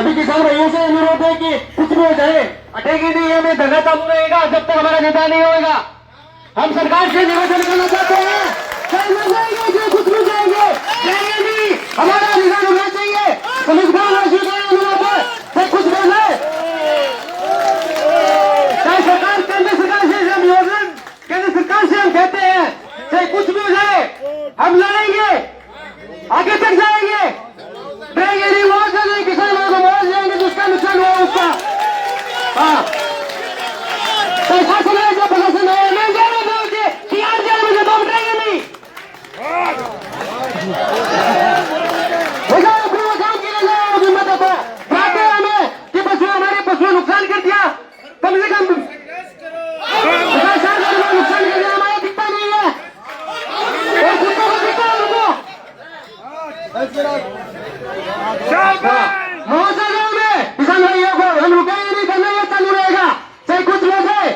सभी किसान भाइयों से अनुरोध है कि कुछ भी हो जाए अटेगी नहीं, हमें धरना चालू रहेगा जब तक हमारा नेता नहीं होगा। हम सरकार से निवेदन करना चाहते हैं, जाएंगे कुछ भी जाएंगे नहीं, हमारा निदान होना चाहिए। संविधान अनुरोध है, चाहे कुछ भी है, चाहे सरकार केंद्र सरकार से हम योजना केंद्र सरकार से हम कहते हैं, चाहे कुछ भी हो जाए हम लड़ेंगे, आगे तक जाएंगे, देंगे नहीं, मुआवजा नहीं, किसानों को मुआवजा देंगे जिसका नुकसान हुआ उसका। हाँ, प्रशासन है जो प्रशासन है, नहीं जाने दोगे कि आज जाने मुझे तो उठाएंगे नहीं। काम की हिम्मत है बात है हमें कि पशु हमारे पशु नुकसान कर दिया, कम से कम नुकसान कर दिया, हमारा दिखता नहीं है और कुत्तों को दिखता है उनको। मुआवजा दो हमें किसान भाइयों को, हम रुकेंगे नहीं, करना ये चालू रहेगा चाहे कुछ हो जाए।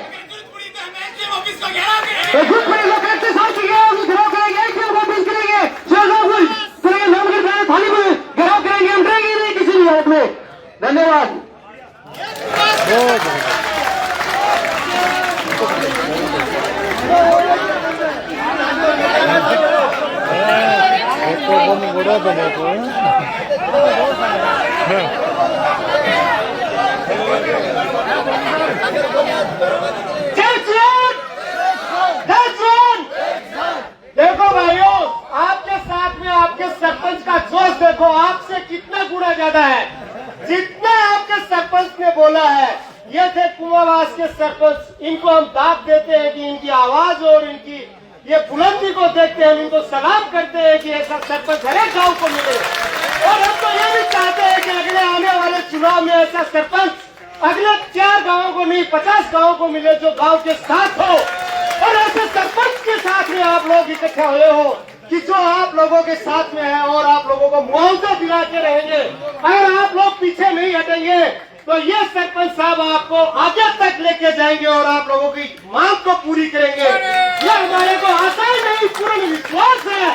कुछ बड़े लोग करते साथ घिराव करेंगे, क्यों वापस करेंगे, करेंगे नाम कर थाली में घिराव करेंगे, हम रहेंगे नहीं किसी भी हालत में। धन्यवाद। देखो भाइयों, आपके साथ में आपके सरपंच का जोश देखो, आपसे कितना गुना ज्यादा है। जितना आपके सरपंच ने बोला है, ये थे कुमावास के सरपंच, इनको हम दाद देते हैं कि इनकी आवाज और इनकी ये बुलंदी को देखते हैं, हम इनको सलाम करते हैं कि ऐसा सरपंच हर एक गाँव को मिले। और हम तो ये भी चाहते हैं कि अगले आने वाले चुनाव में ऐसा सरपंच अगले 4 गाँवों को नहीं 50 गाँवों को मिले, जो गाँव के साथ हो। और ऐसे सरपंच के साथ में आप लोग इकट्ठे हुए हो कि जो आप लोगों के साथ में है और आप लोगों को मुआवजा दिला के रहेंगे। अगर आप लोग पीछे नहीं हटेंगे तो ये सरपंच साहब आपको आगे तक लेके जाएंगे और आप लोगों की मांग को पूरी करेंगे। ये हमारे को आशा ही नहीं, पूर्ण विश्वास है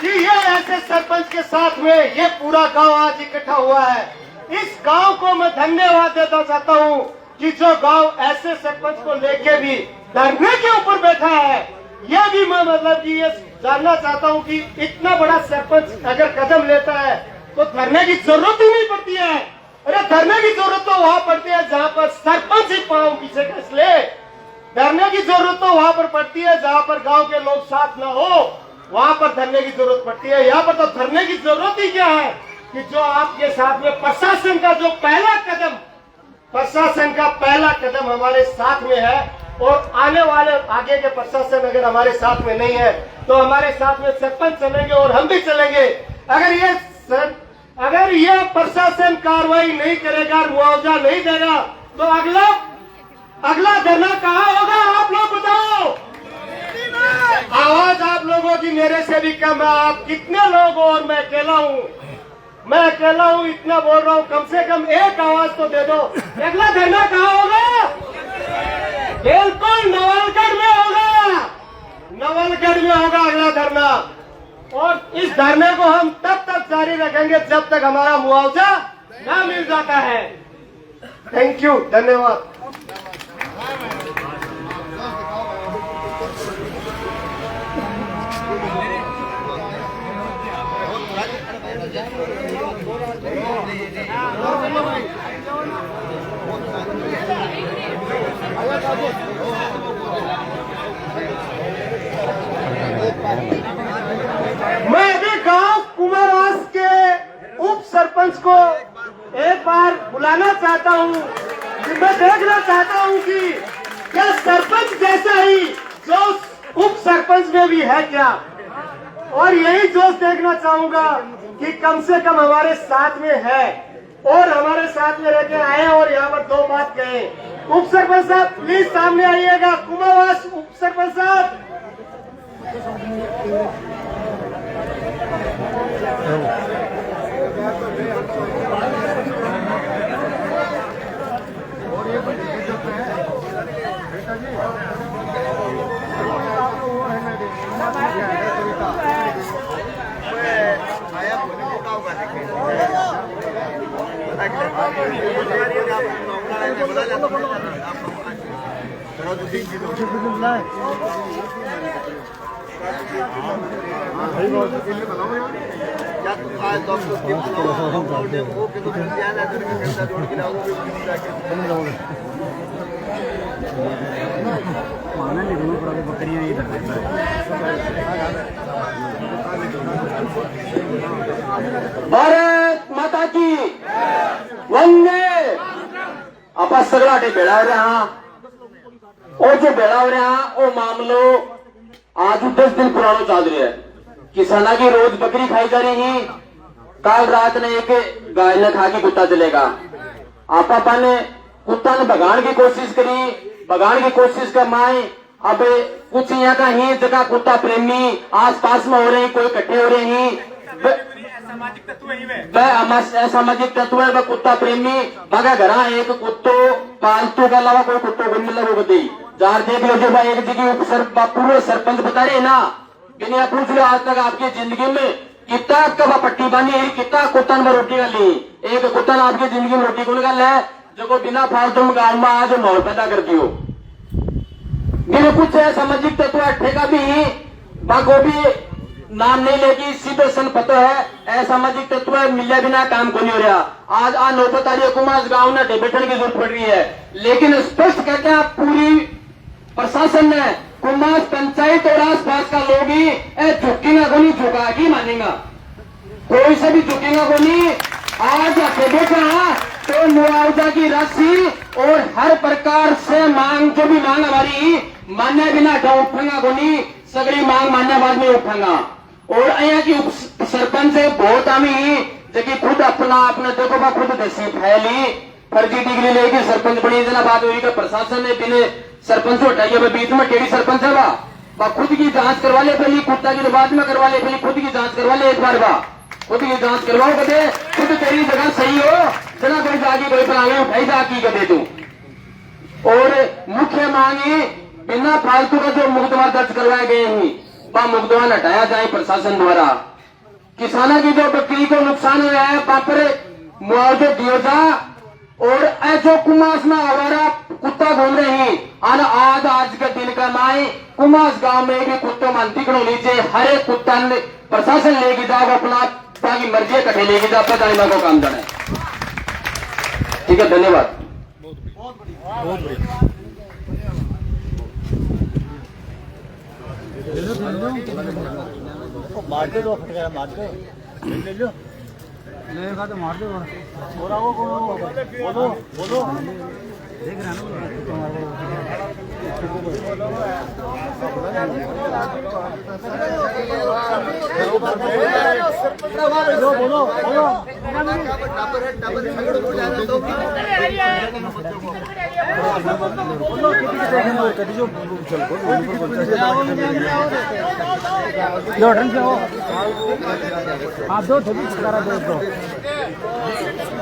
कि ये ऐसे सरपंच के साथ में ये पूरा गांव आज इकट्ठा हुआ है। इस गांव को मैं धन्यवाद देना चाहता हूं कि जो गांव ऐसे सरपंच को लेके भी धरने के ऊपर बैठा है। यह भी मैं मतलब कि ये जानना चाहता हूं कि इतना बड़ा सरपंच अगर कदम लेता है तो धरने की जरूरत ही नहीं पड़ती है। अरे धरने की जरूरत तो वहां पड़ती है जहां पर सरपंच ही पांव पीछे कस ले। धरने की जरूरत तो वहां पर पड़ती है जहां पर गांव के लोग साथ न हो, वहां पर धरने की जरूरत पड़ती है। यहाँ पर तो धरने की जरूरत ही क्या है कि जो आपके साथ में प्रशासन का जो पहला कदम, प्रशासन का पहला कदम हमारे साथ में है। और आने वाले आगे के प्रशासन अगर हमारे साथ में नहीं है तो हमारे साथ में सरपंच चलेंगे और हम भी चलेंगे। अगर ये प्रशासन कार्रवाई नहीं करेगा, मुआवजा नहीं देगा तो अगला धरना कहाँ होगा, आप लोग बताओ। आवाज आप लोगों की मेरे से भी कम है। आप कितने लोग हो और मैं अकेला हूँ, इतना बोल रहा हूँ, कम से कम एक आवाज तो दे दो। अगला धरना कहाँ होगा? बिल्कुल नवलगढ़ में होगा अगला धरना। और इस धरने को हम तब तक जारी रखेंगे जब तक हमारा मुआवजा न मिल जाता है। थैंक यू, धन्यवाद। मैं अभी गांव कुमारवास के उप सरपंच को एक बार बुलाना चाहता हूं। मैं देखना चाहता हूं कि क्या सरपंच जैसा ही जोश उप सरपंच में भी है क्या, और यही जोश देखना चाहूंगा कि कम से कम हमारे साथ में है और हमारे साथ में रहकर आए और यहाँ पर 2 बात कहे। उप सरपंच साहब प्लीज सामने आइएगा। कुमारवास उप सरपंच साहब, भारत माता की वंदे। आपा सगळाटे भेड़ा हो रहा और जो भेड़ा हो रहा वो मामलो आज 10 दिन पुराना चल रहा है। किसाना की रोज बकरी खाई जा रही है। कल रात ने एक गाय ने खा के कुत्ता चलेगा। आपा ने कुत्ता ने भगाने की कोशिश करी, भगाने की कोशिश कर माए। अब कुछ यहाँ का ही जगह कुत्ता प्रेमी आस पास में हो रहे हैं, कोई इकट्ठे हो रहे हैं। असामाजिक तत्व है वह कुत्ता प्रेमी बगा घरा एक कुत्तो पालतू के अलावा कोई कुत्तो को मिला वो बता जार देख लो। जो भाई एक जगह पूर्व सरपंच बता रहे ना, बिना पूछ लो आज तक आपकी जिंदगी में कितना कब पट्टी बांधी है, कितना कुत्ता ने रोटी कर ली। एक कुत्ता ने आपकी जिंदगी में रोटी कौन कर है जो बिना फालतू में गाँव में आज माहौल पैदा कर दियो। मेरे कुछ सामाजिक तत्व ठेका भी बाको भी नाम नहीं लेगी, सीधे सन पता है असामाजिक तत्व मिले बिना काम को नहीं हो रहा। आज आ नौबत आ रही है कुमास गांव ने बैठने की जरूरत पड़ रही है, लेकिन स्पष्ट कहते हैं पूरी प्रशासन ने कुमास पंचायत और आस पास का लोग ही झुकेगा को नहीं, झुका ही मानेगा, कोई से भी झुकेगा को नहीं। आज देखा तो मुआवजा की राशि और हर प्रकार से मांग जो भी मांग हमारी मान्य बिना उठाऊंगा को नहीं, सगड़ी मांग मान्य बाद में उठाऊंगा। और यहाँ की सरपंच बहुत आमी जबकि खुद अपना अपने देखो बा खुद देसी फैली फर्जी डिग्री लेके सरपंच बनी जना बात हुई कि प्रशासन ने बिना सरपंच हटाइए बीच में टेढ़ी सरपंच है बा खुद की जांच करवा ले पहले, कुत्ता की बाद में करवा ले पहले, खुद की जांच करवा ले एक बार खुद की जांच करवाओ कदे खुद तेरी जगह सही हो जना कोई जागी कोई पलावे उठाई जाकी कदे तू। और मुख्य मांगे बिना फालतू का जो मुकदमा दर्ज करवाए गए हैं वह मुकदमा हटाया जाए प्रशासन द्वारा। किसानों की जो बकरी को नुकसान हुआ है वहां पर मुआवजा दिया जा। और जो कुमास में हमारा कुत्ता घूम रहे हैं आज के दिन का माए कुमास गांव में भी कुत्तों मानती करो नीचे हर एक कुत्ता प्रशासन लेके जाओ अपना ताकि मर्जी कटे लेके जाओ पता को काम जाना है। ठीक है, धन्यवाद। मार दो फटका मार दो ले लो लेगा तो मार दो बोलो बोलो देख रहा बोलो बोलो बोलो आप दो दो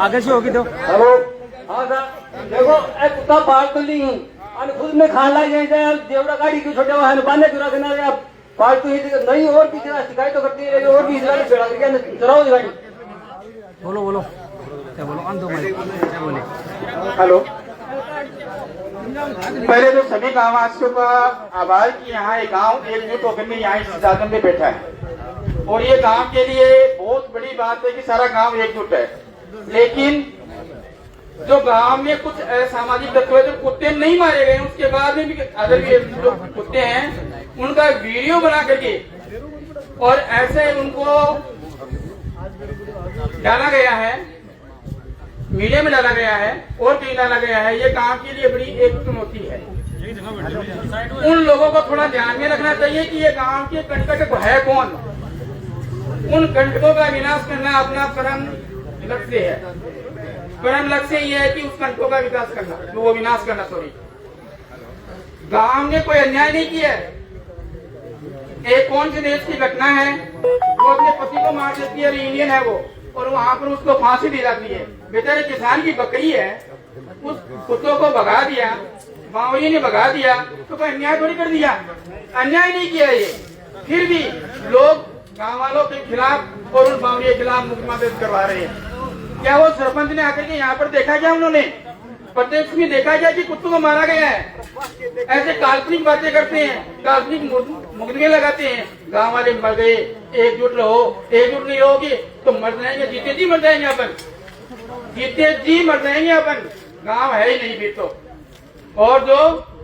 आगे से होगी तो हेलो हाँ सर देखो कुत्ता पालतू नहीं और खुद में खान ला जाए जेवड़ा गाड़ी क्यों छोटे वहां बांधे क्यों रखना है आप पालतू ही नहीं और भी शिकायत तो करती है और भी इस चलाओ गाड़ी। बोलो बोलो क्या बोलो अंधो क्या बोले। हेलो, पहले तो सभी गांववासियों का आभार कि यहाँ एक गांव एकजुट होकर में यहाँ इस साधन में बैठा है और ये गांव के लिए बहुत बड़ी बात है कि सारा गांव एकजुट है। लेकिन जो गांव में कुछ असामाजिक तत्व जो कुत्ते नहीं मारे गए उसके बाद में भी अगर ये जो कुत्ते हैं उनका वीडियो बना करके और ऐसे उनको डाला गया है, मीडिया में डाला गया है और कहीं डाला गया है। ये गांव के लिए बड़ी एक चुनौती है। उन लोगों को थोड़ा ध्यान में रखना चाहिए कि ये गांव के कंटक है कौन। उन कंटकों का विनाश करना अपना परम लक्ष्य है। परम लक्ष्य ये है कि उस कंटकों का विकास करना, वो विनाश करना। सॉरी, गांव ने कोई अन्याय नहीं किया है। एक कौन से देश की घटना है, वो अपने पति को मार देती है, इंडियन है वो, और वहां पर उसको फांसी दी जाती है। बेचारे किसान की बकरी है, उस कुत्तों को भगा दिया, बावरी ने भगा दिया, तो कोई अन्याय थोड़ी कर दिया, अन्याय नहीं किया ये। फिर भी लोग गाँव वालों के खिलाफ और उन बावरी के खिलाफ मुकदमा दर्ज करवा रहे हैं। क्या वो सरपंच ने आकर के यहाँ पर देखा क्या? उन्होंने प्रत्यक्ष में देखा क्या कि कुत्तों को मारा गया है? ऐसे काल्पनिक बातें करते हैं, काल्पनिक मुकदमे लगाते हैं। गांव वाले मर गए, एकजुट रहो। एकजुट नहीं रहोगे तो मर जाएंगे, जीते जी मर जाएंगे अपन, जीते जी मर जाएंगे अपन। गांव है ही नहीं फिर तो। और जो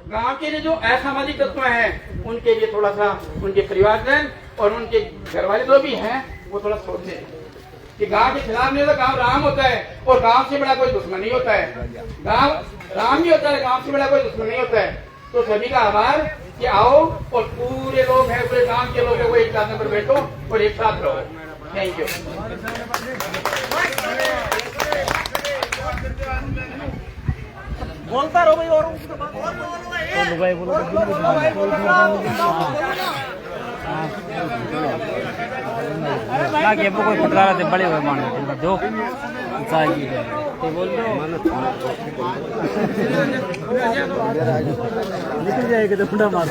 गांव के लिए जो असामाजिक तत्व हैं, उनके लिए थोड़ा सा उनके परिवारजन और उनके घर वाले जो भी हैं वो थोड़ा सोचे कि गांव के खिलाफ नहीं होता, गांव राम होता है और गांव से बड़ा कोई दुश्मन नहीं होता है। गांव राम ही होता है, गांव से बड़ा कोई दुश्मन नहीं होता है। तो सभी का आभार कि आओ और पूरे लोग हैं, पूरे गांव के लोग हैं, वो एक साथ पर बैठो और एक साथ रहो। Thank you. बोलता रहो भाई। और भाई बोलो कोई फटका रहे बड़े हुए मान जो बोल दो निकल जाएगा तो फुटा मार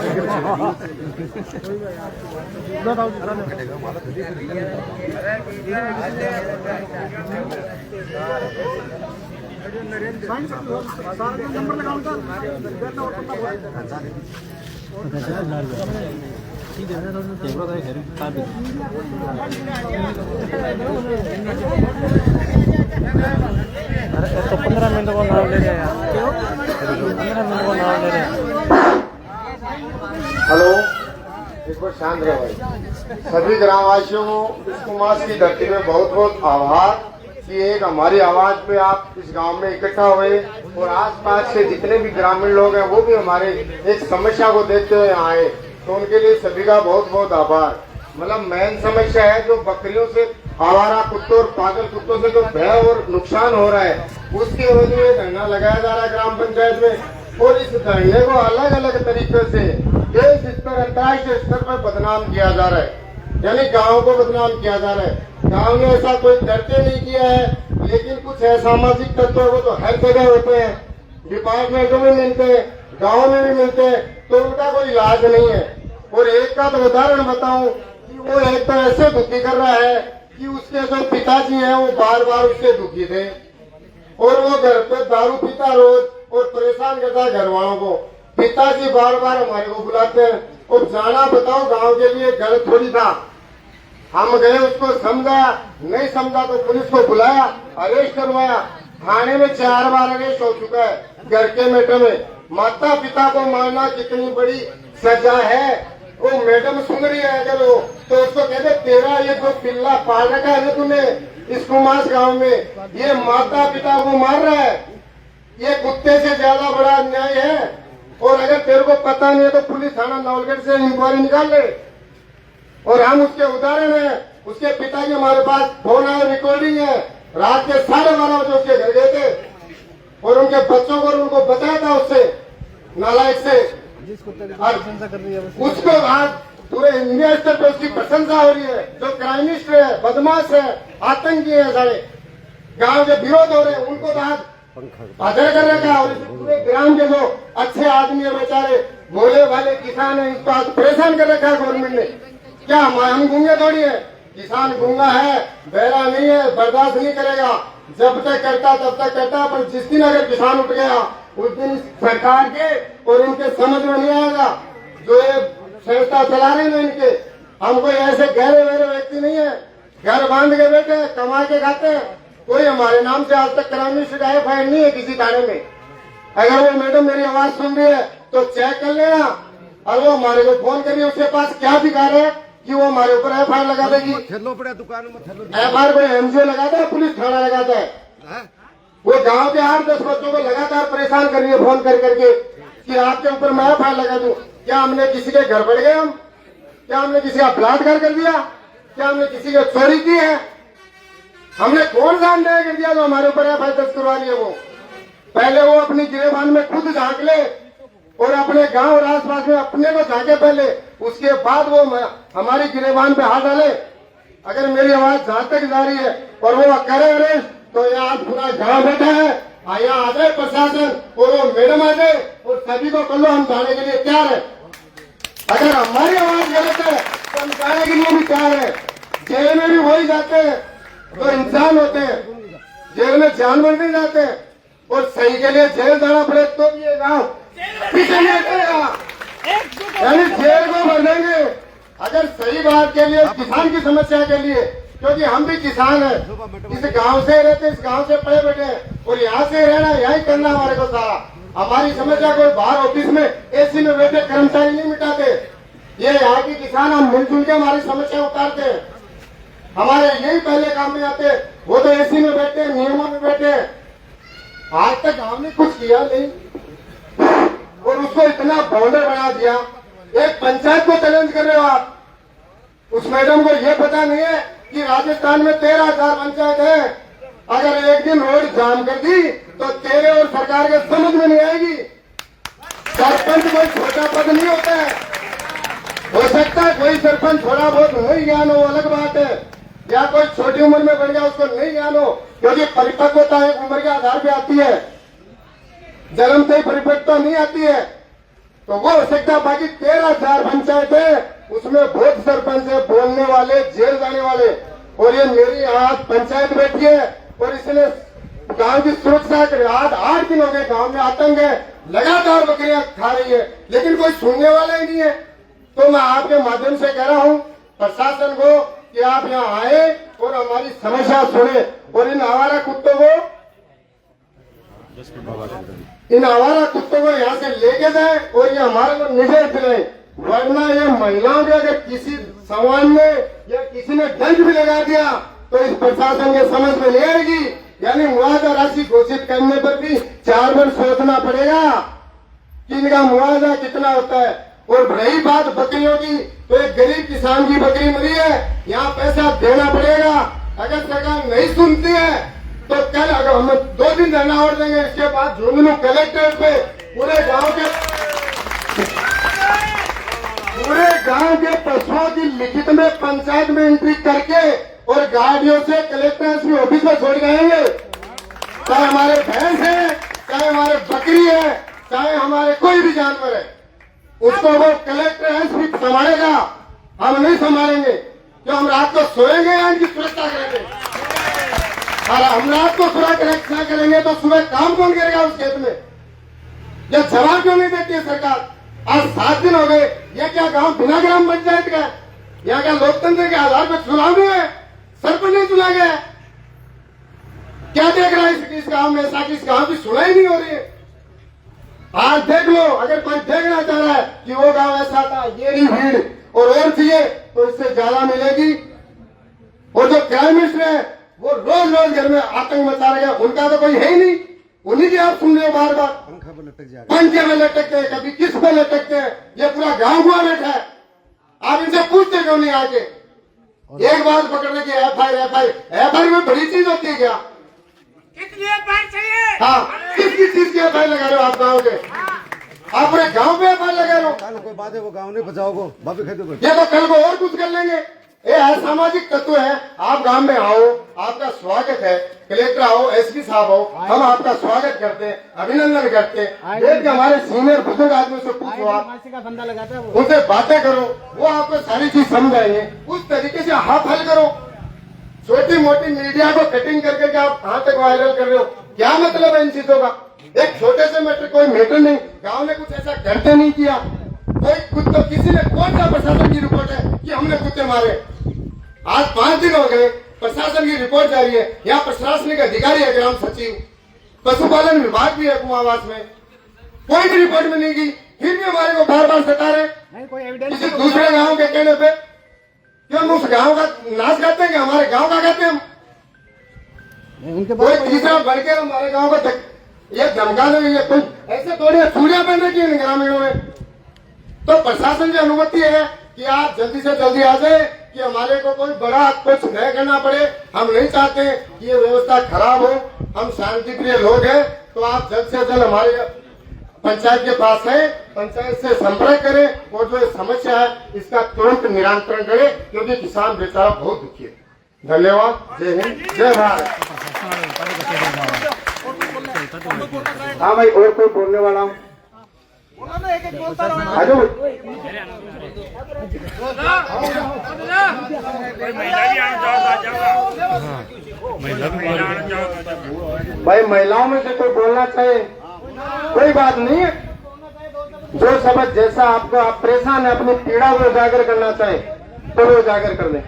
तो 15 मिनट को नाम ले रहे हैं। 15 मिनट को नाम ले रहे हैं। हेलो, एक बार शांत रहो भाई। सभी ग्रामवासियों को इस कुमास की धरती में बहुत बहुत आभार कि एक हमारी आवाज पे आप इस गांव में इकट्ठा हुए और आसपास से जितने भी ग्रामीण लोग हैं वो भी हमारे एक समस्या को देखते हुए आए, तो उनके लिए सभी का बहुत बहुत आभार। मतलब मेन समस्या है जो बकरियों से, आवारा कुत्तों और पागल कुत्तों से जो भय और नुकसान हो रहा है, उसकी वजह से धरना लगाया जा रहा है ग्राम पंचायत में। और इस धरने को अलग अलग तरीके से देश स्तर, अंतर्राष्ट्रीय स्तर पर बदनाम किया जा रहा है, यानी गाँव को बदनाम किया जा रहा है। गाँव ने ऐसा कोई करते नहीं किया है, लेकिन कुछ असामाजिक तत्व वो तो हर जगह होते हैं, डिपार्टमेंटों में मिलते हैं, गाँव में भी मिलते हैं, तो उनका कोई इलाज नहीं है। और एक का तो उदाहरण बताऊं कि वो एक तो ऐसे दुखी कर रहा है कि उसके जो पिताजी हैं वो बार बार उससे दुखी थे और वो घर पे दारू पीता रोज और परेशान करता है घर वालों को। पिताजी बार बार हमारे को बुलाते हैं और जाना बताओ गांव के लिए गलत थोड़ी था। हम गए, उसको समझा, नहीं समझा तो पुलिस को बुलाया, अरेस्ट करवाया। थाने में 4 बार अरेस्ट हो चुका है घर के मैटर में। माता पिता को मारना कितनी बड़ी सजा है, वो मैडम सुन रही है अगर वो, तो उसको कहते तेरा ये जो पिल्ला पाल रखा है तूने इस कुमास गांव में, ये माता पिता को मार रहा है, ये कुत्ते से ज्यादा बड़ा अन्याय है। और अगर तेरे को पता नहीं है तो पुलिस थाना नवलगढ़ से इंक्वायरी निकाल ले। और हम उसके उदाहरण है, उसके पिता की हमारे पास फोन आया, रिकॉर्डिंग है, रात के 12:30 बजे उसके घर गए थे और उनके बच्चों को उनको बताया था उससे नालायक से। उसको आज पूरे इंडिया स्तर पर उसकी प्रशंसा हो रही है। जो क्राइमिस्ट है, बदमाश है, आतंकी है, सारे गांव के विरोध हो रहे हैं, उनको तो आज हाजिर कर रखा है। और पूरे ग्राम के जो अच्छे आदमी है, बेचारे भोले भाले किसान है, इसको आज परेशान कर रखा है गवर्नमेंट ने। क्या हम गूंगे थोड़ी है? किसान गूंगा है, बहरा नहीं है, बर्दाश्त नहीं करेगा, जब तक करता तब तक करता। पर जिस दिन अगर किसान उठ गया उस दिन सरकार के और उनके समझ में नहीं आएगा जो ये संस्था चला रहे हैं इनके। हम कोई ऐसे गहरे वहरे व्यक्ति नहीं है, घर बांध के बैठे हैं, कमा के खाते हैं। कोई हमारे नाम से आज तक क्राइमिस्ट एफआईआर नहीं है किसी थाने में। अगर वो मैडम मेरी आवाज सुन रही है तो चेक कर लेना। और वो हमारे को फोन करिए, उसके पास क्या अधिकार है कि वो हमारे ऊपर एफआईआर लगा देगी? एफआईआर कोई एमजीओ लगाता है, पुलिस थाना लगाता है? वो गांव के 8-10 बच्चों को लगातार परेशान कर रही है फोन कर करके कि आपके ऊपर मैं एफआईआर लगा दूं। क्या हमने किसी के घर बढ़ गए? हम क्या हमने किसी का बलात्कार कर दिया? क्या हमने किसी की चोरी की है? हमने कौन सा अन्याय कर दिया जो हमारे ऊपर एफआईआर दर्ज करवा रही है? वो पहले वो अपनी गिरेबान में खुद झांक ले और अपने गांव और आसपास में अपने को झांके पहले, उसके बाद वो हमारी गिरेबान पे हाथ डाले। अगर मेरी आवाज जहां तक जा रही है और वो करे अरेस्ट तो यहाँ पूरा गांव बैठा है, यहाँ आ जाए प्रशासन और वो मैडम आ जाए और सभी को कर लो, हम जाने के लिए तैयार है। अगर हमारी आवाज गलत है तो हम जाने के लिए भी तैयार है। जेल में भी वही जाते हैं जो इंसान होते हैं। जेल में जानवर नहीं जाते और सही के लिए जेल जाना पड़े तो ये गाँव पीछे नहीं हटेगा। यानी जेल को भर देंगे अगर सही बात के लिए, किसान की समस्या के लिए, क्योंकि हम भी किसान हैं, इस गांव से रहते, इस गांव से पड़े बैठे हैं और यहाँ से रहना, यही करना हमारे को सारा। हमारी समस्या कोई बाहर ऑफिस में एसी में बैठे कर्मचारी नहीं मिटाते, ये यहाँ की किसान हम मिलजुल के हमारी समस्या उतारते हैं। हमारे यही पहले काम में आते, वो तो एसी में बैठे, नियमों में बैठे। आज तक हमने कुछ किया नहीं और उसको इतना बाउंडर बना दिया। एक पंचायत को चैलेंज कर रहे हो आप। उस मैडम को ये पता नहीं है कि राजस्थान में 13,000 पंचायत है। अगर एक दिन रोड जाम कर दी तो तेरे और सरकार के समझ में नहीं आएगी। सरपंच कोई छोटा पद नहीं होता है। हो सकता है कोई सरपंच थोड़ा बहुत नहीं ज्ञान हो, अलग बात है, या कोई छोटी उम्र में बढ़ गया उसको नहीं ज्ञान हो, क्योंकि परिपक्वता एक उम्र के आधार पे आती है, जन्म से ही परिपक्वता नहीं आती है। तो वो हो सकता है। बाकी 13,000 पंचायत है, उसमें बहुत सरपंच है बोलने वाले, जेल जाने वाले। और ये मेरी आज पंचायत बैठी है और इसने गांव की सुरक्षा के आज 8 दिन हो गए, गांव में आतंक है, लगातार बकरियां खा रही है, लेकिन कोई सुनने वाला ही नहीं है। तो मैं आपके माध्यम से कह रहा हूं प्रशासन को कि आप यहाँ आए और हमारी समस्या सुने और इन आवारा कुत्तों को यहाँ से लेके जाए और ये हमारे को निजर दिलाए। वरना ये महिलाओं के अगर किसी सामान में या किसी ने दंड भी लगा दिया तो इस प्रशासन के समझ में नहीं आएगी। यानी मुआवजा राशि घोषित करने पर भी 4 बार सोचना पड़ेगा कि इनका मुआवजा कितना होता है। और रही बात बकरियों की, तो एक गरीब किसान की बकरी मरी है, यहाँ पैसा देना पड़ेगा। अगर सरकार नहीं सुनती है तो कल अगर हम 2 दिन धरना और देंगे, इसके बाद झुंझुनू कलेक्ट्रेट पे पूरे गांव के पशुओं की लिखित में पंचायत में एंट्री करके और गाड़ियों से कलेक्टर ऑफिस में छोड़ जाएंगे। चाहे हमारे भैंस है, चाहे हमारे बकरी है, चाहे हमारे कोई भी जानवर है, उसको वो कलेक्टर एसपी संभालेगा, हम नहीं संभालेंगे। जो हम रात को सोएंगे या इनकी सुरक्षा करेंगे? और हम रात को सुरक्षा करेंगे तो सुबह काम कौन करेगा उस खेत में? यह जवाब क्यों नहीं देती है सरकार? आज 7 दिन हो गए, ये क्या गांव बिना ग्राम पंचायत का? यहाँ क्या लोकतंत्र के आधार पर चुनाव नहीं है? सरपंच नहीं चुना गया? क्या देख रहा है इस गांव में? ऐसा कि इस गांव की सुनाई नहीं हो रही है। आज देख लो, अगर कोई देखना चाह रहा है कि वो गांव ऐसा था, ये नहीं भीड़ और चाहिए तो इससे ज्यादा मिलेगी। और जो प्राइम मिनिस्टर है वो रोज रोज घर में आतंक मचा रहे हैं, उनका तो कोई है ही नहीं, उन्हीं की आप सुन रहे हो बार बार। पंखे में लटकते हैं, कभी किस पे लटकते हैं, ये पूरा गांव हुआ बैठा है। आप इनसे पूछते क्यों नहीं आके? एक बात पकड़ने की एफआईआर में बड़ी चीज होती है क्या? कितनी एफआईआर चाहिए? हाँ, किसकी चीज की एफआईआर लगा रहे हो आप गाँव के? आप पूरे गांव पे एफआईआर लगा रहे हो। कोई बात है वो गाँव नहीं बचाओ, ये तो कल को और कुछ कर लेंगे। ये असामाजिक तत्व है। आप गांव में आओ, आपका स्वागत है, कलेक्टर आओ, एसपी साहब आओ, हम आपका स्वागत करते हैं, अभिनंदन करते हैं। देख के हमारे सीनियर बुजुर्ग आदमी से पूछो, आप का बंदा लगाता है उनसे बातें करो, वो आपको सारी चीज समझाएंगे। उस तरीके से हाथ हल करो। छोटी मोटी मीडिया को कटिंग करके आप कहां तक वायरल कर रहे हो? क्या मतलब है इन चीजों का? एक छोटे से मैटर, कोई मैटर नहीं, गांव ने कुछ ऐसा करते नहीं किया। कोई कुत्ता, किसी ने कौन सा प्रशासन की रिपोर्ट है कि हमने कुत्ते मारे? आज 5 दिन हो गए, प्रशासन की रिपोर्ट जारी है। यहाँ प्रशासनिक अधिकारी है, ग्राम सचिव, पशुपालन विभाग भी है कुमावास में, कोई भी रिपोर्ट में नहीं की। फिर भी हमारे को बार बार सता रहे कोई एविडेंस किसी दूसरे गांव के कहने पे। क्यों हम उस गांव का नाश करते हैं कि हमारे गांव का कहते हैं हम? उनके कोई तीसरा बढ़ के हमारे गांव को ये धमका देंगे। कोई ऐसे थोड़ी चूड़ियां पहन रखी है ग्रामीणों में। तो प्रशासन की अनुमति है कि आप जल्दी से जल्दी आ जाए, कि हमारे को कोई बड़ा कुछ न करना पड़े। हम नहीं चाहते कि ये व्यवस्था खराब हो, हम शांति प्रिय लोग हैं। तो आप जल्द से जल्द हमारे पंचायत के पास है, पंचायत से संपर्क करें और जो समस्या है इसका तुरंत निराकरण करें, क्योंकि किसान बेचारा बहुत दुखी है। धन्यवाद। जय हिंद, जय भारत। हाँ भाई, और कोई बोलने वाला हूँ? महिला भी आने जाओ। भाई महिलाओं में से कोई बोलना चाहे, कोई बात नहीं है। जो शब्द जैसा आपको आप परेशान है, अपनी पीड़ा को उजागर करना चाहे तो वो उजागर कर दें।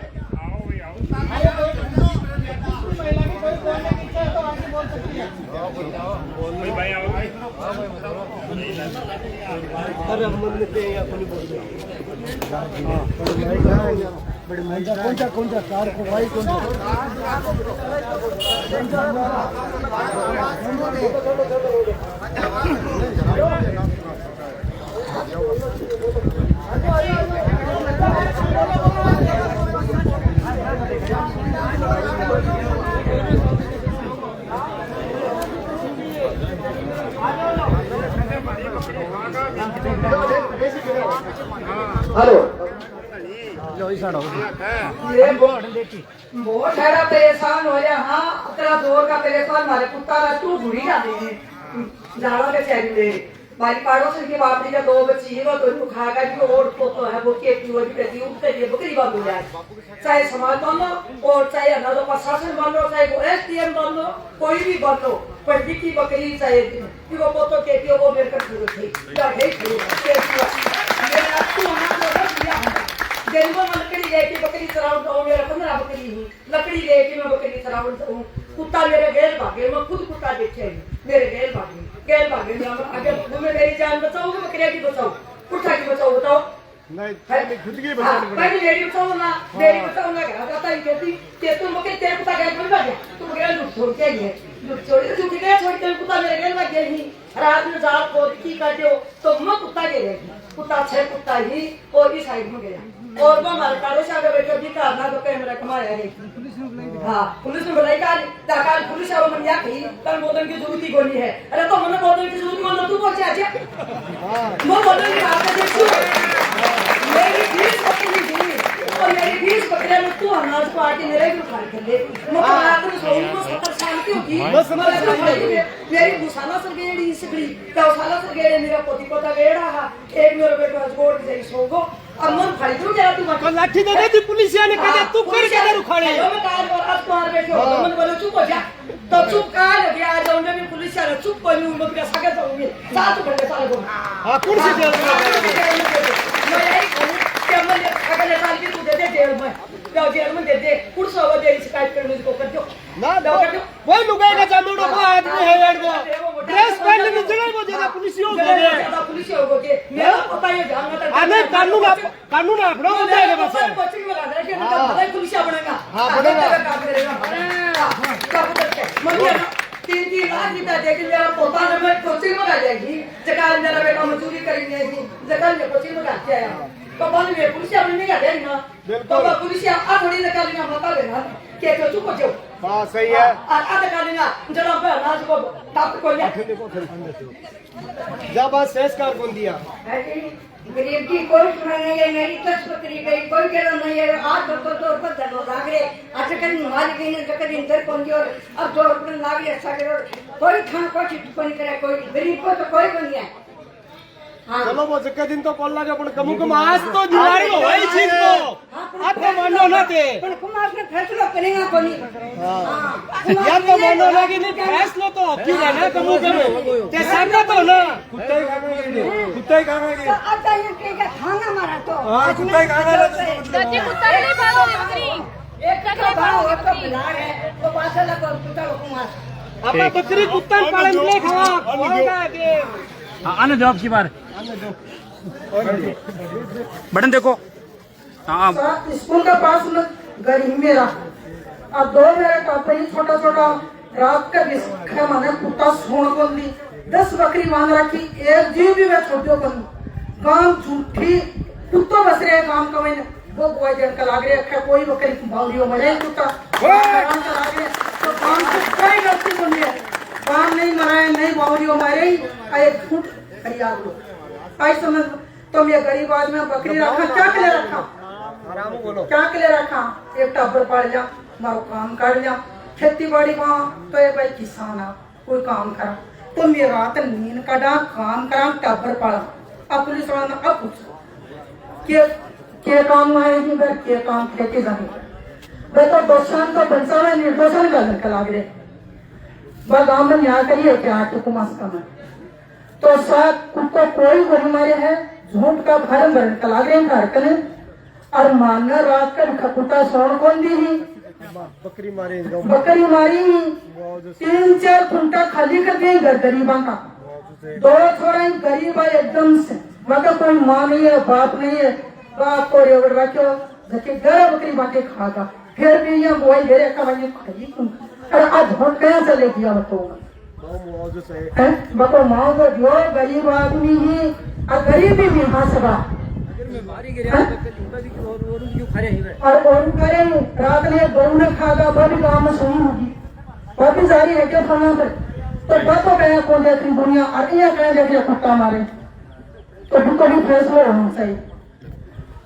बड़ी महंगा कौन सा कार को भाई कौन हेलो, बहुत सारा परेशान हो रहा। हाँ, तेरा जोर का परेशान मारे कुत्ता का तू झुड़ी जाते हैं जाड़ा के चैन दे हमारी पड़ोसन की बापड़ी का 2 बच्ची है, वो तो खा कर भी और तो है वो के की वजह से उठते ये बकरी बात हो जाए। चाहे समाज बन लो और चाहे ना तो प्रशासन बन लो, चाहे वो एसडीएम बन लो, कोई भी बन लो, पर की बकरी चाहे कि वो पोतो के की वो मेरे कर शुरू थी क्या है जन्म में लकड़ी लेके बकरी चराऊं तो मेरा 15 बकरी हूँ, लकड़ी लेके मैं बकरी चराऊं तो कुत्ता मेरे गैर भागे, मैं खुद कुत्ता देखे मेरे गैर भागे आगे तुम्हें मेरी जान बचाओगे बकरिया की बचाओ कुत्ता की बचाओ बताओ नहीं खुद की पहले मेरी बचाओ ना घर जाता ही कहती कि तुम बकरी तेरे कुत्ता गैर भाग गया तुम बकरिया लुट छोड़ के गए लुट छोड़ के छूट गए छोड़ के कुत्ता मेरे गैर भाग गया ही रात में जाल खोद की कर दो तो मैं कुत्ता के रहेगी कुत्ता 6 कुत्ता ही और भी साइड में गया और वो हमारे पड़ोस आगे बैठे भी करना तो कैमरा कमाया है। हाँ पुलिस ने बताई काल पुलिस है वो मन या कही कल बोलने की जरूरत ही कोनी है। अरे तो मैंने बोलने की जरूरत मतलब तू बोल चाचा मैं बोलने की बात है मेरी 20 बकरी थी और मेरी 20 बकरियां में तू अनाज पार्टी मेरे भी उठा कर ले मैं रात में सोऊं को 70 साल की होगी मेरी गुसाला सर गेड़ी सिकड़ी गौशाला सर गेड़े मेरा पोती पोता गेड़ा एक मेरे बेटा जोड़ के सोगो अमन फाड़ी तू क्या तू तो लाठी दे दी पुलिस ने कहा तू कर के उखाड़े मैं कार और अब तुम्हारे बैठे हो मन बोलो चुप हो जा तो चुप कार हो गया आज उन्होंने भी पुलिस वाले चुप को नहीं उम्र का सके जाऊंगी साथ उठे सारे को हां कुर्सी दे मैं यही कहूं कि अमन अगले साल भी तू दे दे जेल में जाओ जेल में दे दे कुर्सी हो दे शिकायत करने को कर दो ना कोई लुगाई का जामुड़ो को आदमी है यार को ड्रेस पहन ले जगह वो जगह पुलिसियों दे दे ज्यादा पुलिसियों को के मेरा पता ये ध्यान मत आने कानून अपना होता है बस कोचिंग में लगा रहे हैं तो पुलिसिया बनेगा हां बनेगा काम करेगा क्या पता मम्मी 3 लाख रुपया देके मेरा पोता ने मैं कोचिंग में जाएगी जगह मेरा बेटा मजदूरी करेंगे जगह में कोचिंग में जाके आया तो बन में पुलिसिया बनने का है ना तो पुलिसिया आ थोड़ी निकालना मत लेना के तो चुप हो जाओ हाँ सही है आधा कालेगा जरा पे अनाज को ताप को ले जब आज शेष कार कौन दिया गरीब की कोई सुनाने ये मेरी 10 बकरी गई कोई कह रहा नहीं है आज तो पर दलो लाग रे आज कल मालिक ने जक दिन तर कौन जो अब 2 रुपए लाग रे 100 करोड़ कोई खान को टिप्पणी करे कोई गरीब को तो कोई नहीं है हाँ चलो वो जगह दिन तो कॉल लगे पण कमु कम आज तो दिवाली हो वही चीज को आप तो मानो ना थे पर कुमार ने फैसला करेगा कोनी हां यार तो मानो ना कि नहीं फैसला तो क्यों है ना कमु कम ते सामने तो ना कुत्ते ही खाएंगे तो अब ये के खाना मारा तो हां कुत्ते ही खाएंगे चाची कुत्ता नहीं खाओगे बकरी एक का भाव हो तो बिला है तो पाछा लगा कुत्ता को कुमार आप बकरी कुत्ता पालन ले खावा होगा के आने दो आपकी बार बटन देखो हाँ स्कूल का पास में घर ही मेरा अब 2 मेरा टापा ही छोटा छोटा रात का बिस्खा माने कुत्ता सोन बन दी 10 बकरी मांग रखी एक जीव भी मैं छोटियों बन काम झूठी कुत्तो बस रहे काम का मैंने वो कोई दिन का लाग रहे कोई बकरी बावरियों में नहीं कुत्ता काम का लाग रहे तो काम से कोई गलती बन रही काम नहीं मराए नहीं बावरियों मारे एक फुट खरिया लो आई समझ तो मैं गरीब आदमी बकरी रखा क्या के लिए रखा क्या के लिए रखा एक टब्बर पाल लिया मारो काम कर लिया खेती बाड़ी वहाँ तो ये भाई किसान है कोई काम करा तो मैं रात नींद कटा काम करा टब्बर पाला अब पुलिस वाला अब पूछो के काम है इधर के काम खेती जाने वे तो दोषान तो बंसा में निर्दोषान गलत कला गए वह गांव में न्याय करिए क्या टुकु मास का में तो साथ कुत्तो कोई गोली मारे है झूठ का फार्म भरन कला गए घर करें और मानना रात का खकुटा सोन कौन दी ही बकरी मारी 3-4 खुंटा खाली कर दिए घर गरीबा का 2 छोरा गरीब है एकदम से मगर कोई माँ नहीं है बाप नहीं है बाप को रेवड़ रखो जबकि घर बकरी बाटे खागा फिर भी ये मोबाइल घेरे का वही खाई अरे आज वोट कहाँ चले गया बको माँ को जो गरीब आदमी ही और गरीबी भी हंसबा और करे रात ने गऊ ने खागा बड़ी गाँव में सुनी होगी वापिस जारी है क्या खाना पर तो बातों कहे कौन देखती दुनिया और ये कहे देखिए कुत्ता मारे तो कभी फैसला होना चाहिए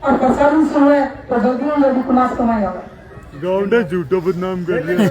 और प्रशासन सुने तो जल्दी कुनास कमाएगा गाँव ने झूठो बदनाम कर दिया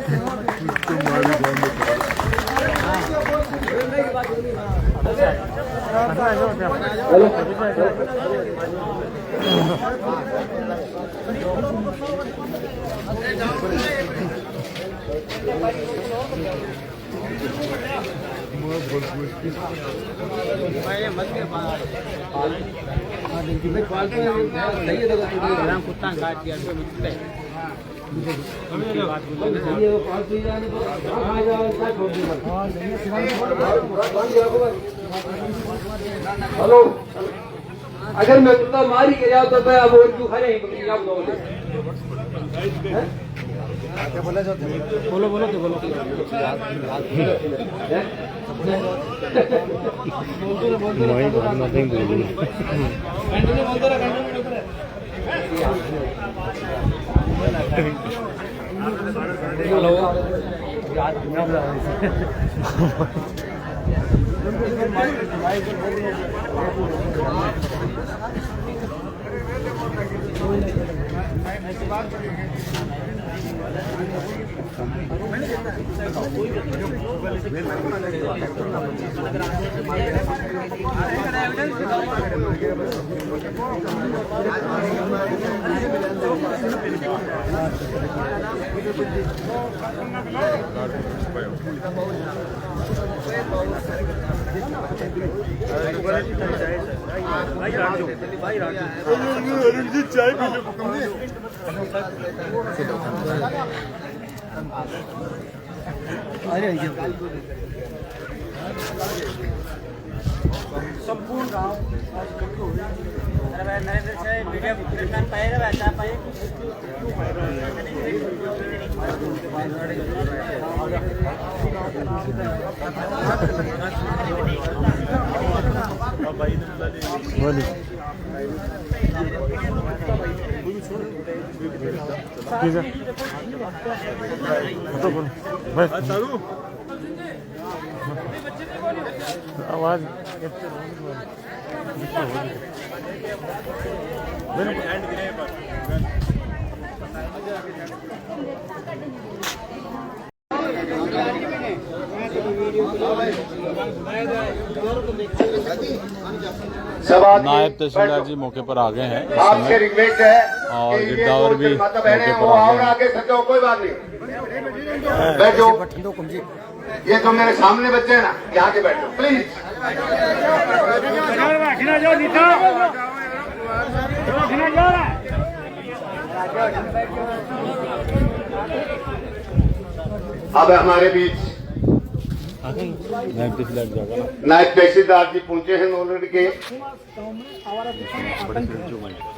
हेलो अगर मैं कुत्ता मार ही गया तो मैं अब और क्यों खा रहे बकरी आप चाय पी संपूर्ण गाँव नरेंद्र से मीडिया पाए आवाज नायब तहसीलदार जी मौके पर आ गए हैं इस आपसे समय रिक्वेस्ट है और कि ये गिरदावर भी माता मौके बहने पर वो आ और गए हैं। आगे सको कोई बात नहीं बैठो ये जो मेरे सामने बच्चे हैं ना यहाँ के बैठो प्लीज अब हमारे बीच नायब तहसीलदार जी पहुंचे हैं नोलड के।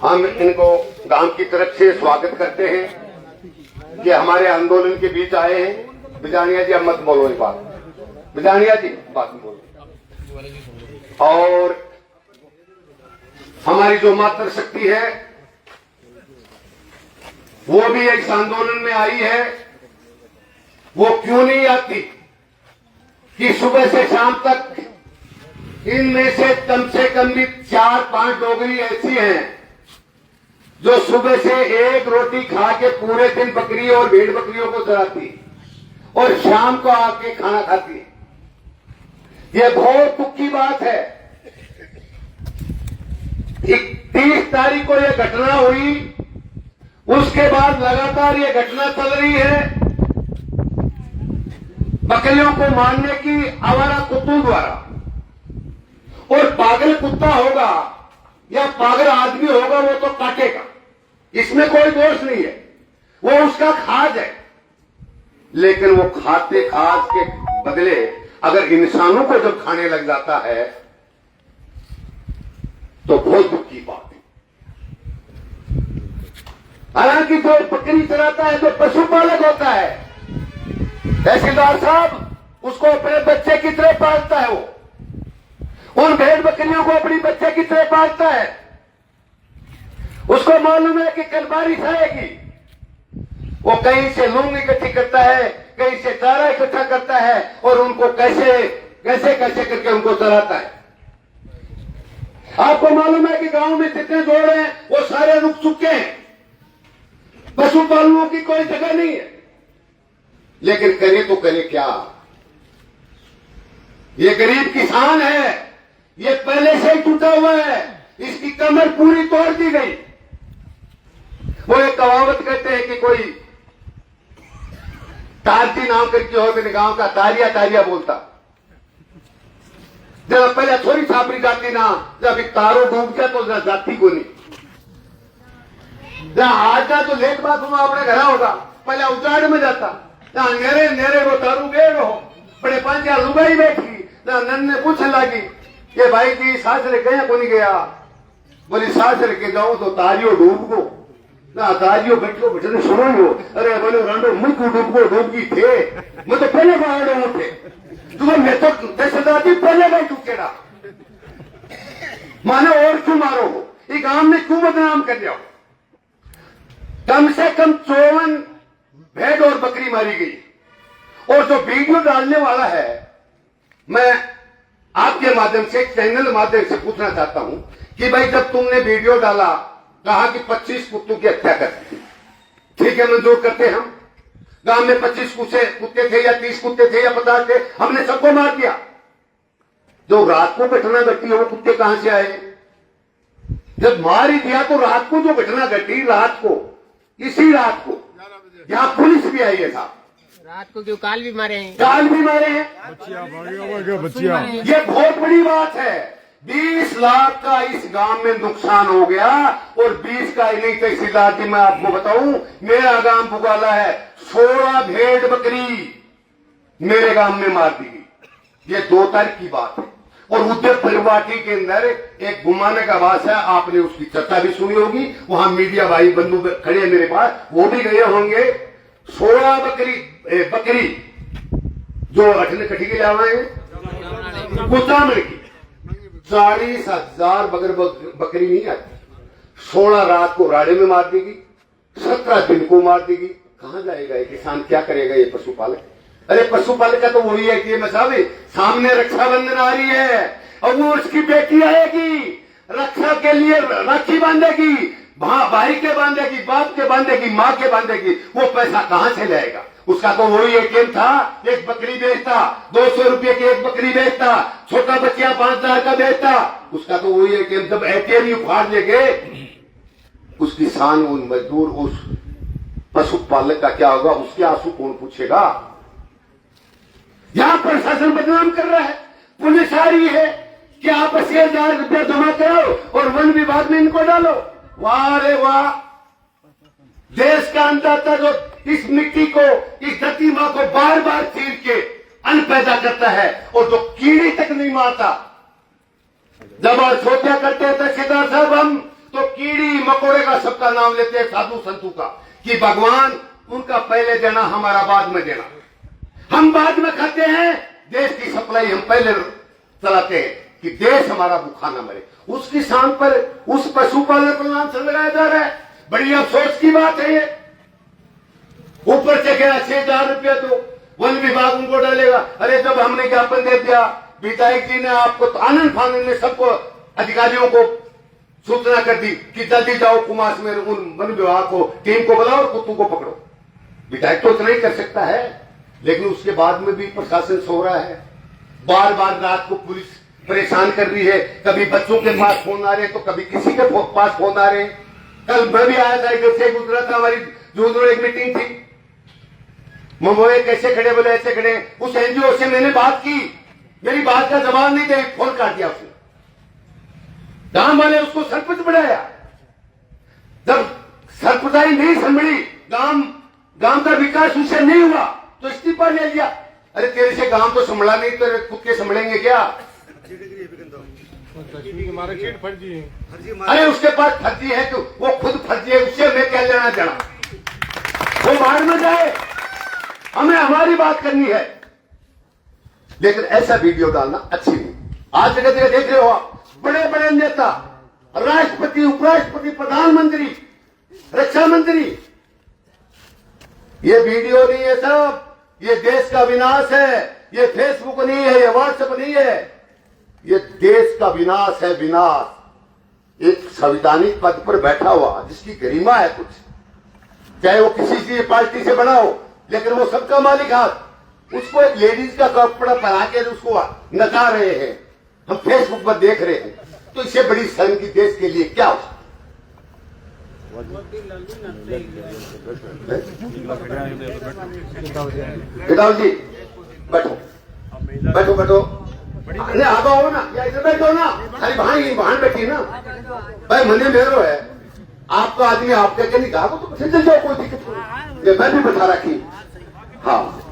हम इनको गांव की तरफ से स्वागत करते हैं कि हमारे आंदोलन के बीच आए हैं। बिजानिया जी अब मत बोलो ये बात, बिजानिया जी बात बोलो। और हमारी जो मातृशक्ति है वो भी इस आंदोलन में आई है। वो क्यों नहीं आती कि सुबह से शाम तक इनमें से कम भी 4-5 डोगरी ऐसी हैं जो सुबह से एक रोटी खा के पूरे दिन बकरी और भेड़ बकरियों को चराती और शाम को आके खाना खाती। ये बहुत दुख की बात है। 31 तारीख को यह घटना हुई उसके बाद लगातार ये घटना चल रही है बकरियों को मारने की आवारा कुत्तों द्वारा। और पागल कुत्ता होगा या पागल आदमी होगा वो तो काटेगा, इसमें कोई दोष नहीं है, वो उसका खाद है। लेकिन वो खाते खाद के बदले अगर इंसानों को जब खाने लग जाता है तो बहुत दुख की बात है। हालांकि जो बकरी चलाता है, जो पशुपालक होता है, तहसीलदार साहब उसको अपने बच्चे की तरह पालता है। वो उन भेड़ बकरियों को अपनी बच्चे की तरह पालता है। उसको मालूम है कि कल बारिश आएगी, वो कहीं से लूंग इकट्ठी करता है, कहीं से चारा इकट्ठा करता है और उनको कैसे कैसे कैसे करके उनको चलाता है। आपको मालूम है कि गांव में जितने जोड़ हैं वो सारे रुक चुके हैं, पशुपालनों की कोई जगह नहीं है। लेकिन करे तो करे क्या? ये गरीब किसान है, ये पहले से ही टूटा हुआ है, इसकी कमर पूरी तोड़ दी गई। वो एक कहावत कहते हैं कि कोई तारती नाम करके हो, मेरे गांव का तारिया तारिया बोलता, जब पहले थोड़ी छापरी जाती ना, जब एक तारो डूब गया तो जाती को नहीं, जहां आता तो लेट बात हुआ अपने घर होगा, पहले उजाड़ में जाता, जहां नेरे नेरे वो तारू गेड़ हो, बड़े पांच लुगाई बैठी, जहां नन ने पूछने लगी ये भाई जी सासरे गया को नहीं गया? बोली सासरे के जाऊं तो तारियो डूब गो ना, तारियो बैठो बैठे सुनो हो, अरे बोले रांडो मुझ को डूब गई थे, मैं तो पहले बाहर उठे, तुम्हें मैं तो दशदाती पहले गई टूकेड़ा, मानो और क्यों मारो हो, ये गांव में क्यों बदनाम कर जाओ? कम से कम 54 भेड़ और बकरी मारी गई। और जो वीडियो डालने वाला है, मैं आपके माध्यम से, चैनल माध्यम से पूछना चाहता हूं कि भाई जब तुमने वीडियो डाला, कहा कि 25 कुत्तों की हत्या करते, ठीक है मंजूर करते हम, गांव में 25 कुत्ते थे या 30 कुत्ते थे या 50 थे, हमने सबको मार दिया। जो रात को घटना घटी है वो कुत्ते कहां से आए? जब मार ही दिया तो रात को जो घटना घटी, रात को, इसी रात को यहां पुलिस भी आई है साहब, रात को क्यों काल भी मारे हैं? काल भी मारे हैं। बच्चिया ये बहुत बड़ी बात है। 20 लाख का इस गांव में नुकसान हो गया और 20 का ही नहीं, तहसीलदार जी मैं आपको बताऊं, मेरा गांव बुगाला है, 16 भेड़ बकरी मेरे गांव में मार दी गई। ये 2 तारीख की बात है। और उद्योग परिवाटी के अंदर एक घुमाने का आवास है, आपने उसकी चर्चा भी सुनी होगी, वहां मीडिया भाई बंधु खड़े हैं मेरे पास, वो भी गए होंगे। 16 बकरी जो अठने कटी के लावा है कुचामण की, 40,000 बकरी नहीं आती। 16 रात को राड़े में मार देगी, 17 दिन को मार देगी। कहां जाएगा ये किसान, क्या करेगा ये पशुपालक? अरे पशुपालक का तो वही है कि मसावे सामने रक्षाबंधन आ रही है और वो उसकी बेटी आएगी, रक्षा के लिए राखी बांधेगी, भाई के बांधेगी, बाप के बांधेगी, माँ के बांधेगी। वो पैसा कहां से लाएगा? उसका तो वही एटीएम था, एक बकरी बेचता, 200 रुपए की एक बकरी बेचता, छोटा बच्चा 5,000 का बेचता, उसका तो वही एटीएम। जब एटीएम ही उखाड़ लेंगे, उस किसान, उस मजदूर, उस पशुपालक का क्या होगा? उसके आंसू कौन पूछेगा? यहां प्रशासन बदनाम कर रहा है, पुलिस आ रही है कि आप 80,000 रुपया जमा कराओ और वन विभाग में इनको डालो। वाह रे वाह, देश का अन्नदाता जो इस मिट्टी को, इस धरती मां को बार बार चीर के अन्न पैदा करता है और जो कीड़ी तक नहीं मारता। जब सोचा करते थे सिद्धार्थ साहब हम, तो कीड़ी मकोड़े का सबका नाम लेते हैं, साधु संतों का, कि भगवान उनका पहले देना, हमारा बाद में देना। हम बाद में खाते हैं, देश की सप्लाई हम पहले चलाते हैं कि देश हमारा भूखा न मरे। उस किसान पर, उस पशुपालक पर नाम से लगाया जा रहा है। बड़ी अफसोस की बात है ये। ऊपर से कह 6,000 रुपया तो वन विभाग उनको डालेगा। अरे जब हमने ज्ञापन दे दिया, विधायक जी ने आपको तो आनंद फानंद ने सबको अधिकारियों को सूचना कर दी कि जल्दी जाओ कुमास में उन वन विभाग को, टीम को बुलाओ और कुत्तों को पकड़ो। विधायक तो इतना ही कर सकता है, लेकिन उसके बाद में भी प्रशासन सो रहा है। बार बार रात को पुलिस परेशान कर रही है, कभी बच्चों के पास फोन आ रहे हैं तो कभी किसी के पास फोन आ रहे हैं। कल मैं भी आया था, इधर से गुजरा था, हमारी जोधपुर एक मीटिंग थी। मोए कैसे खड़े, बोले ऐसे खड़े। उस एनजीओ से मैंने बात की, मेरी बात का जवाब नहीं दे, फोन काट दिया उसने। गांव वाले उसको सरपंच बनाया। जब सरपंचाई नहीं संभली, गांव का विकास उससे नहीं हुआ तो इस्तीफा ले लिया। अरे तेरे से गांव तो संभला नहीं, तेरे खुद के संभलेंगे क्या? अरे उसके पास फर्जी है तो वो खुद फर्जी है, उससे मैं क्या लेना देना? वो बाहर में जाए, हमें हमारी बात करनी है। लेकिन ऐसा वीडियो डालना अच्छी नहीं। आज जगह जगह देख रहे हो आप, बड़े बड़े नेता, राष्ट्रपति, उपराष्ट्रपति, प्रधानमंत्री, रक्षा मंत्री, ये वीडियो नहीं है सब, ये देश का विनाश है। ये फेसबुक नहीं है, ये व्हाट्सएप नहीं है, ये देश का विनाश है, विनाश। एक संवैधानिक पद पर बैठा हुआ जिसकी गरिमा है कुछ, चाहे वो किसी की पार्टी से बना हो, लेकिन वो सबका मालिक हाथ, उसको एक लेडीज का कपड़ा पहना के उसको नचा रहे हैं, हम फेसबुक पर देख रहे हैं। तो इससे बड़ी शर्म की देश के लिए क्या हो? विदाल जी बैठो बैठो बैठो, अरे आगा हो ना, या इधर बैठो ना। अरे वहां बैठी ना भाई, मंदिर मेरो है, आपका आदमी आप कहते नहीं कहा तो चल जाओ, कोई दिक्कत नहीं, मैं भी बैठा रखी। हाँ,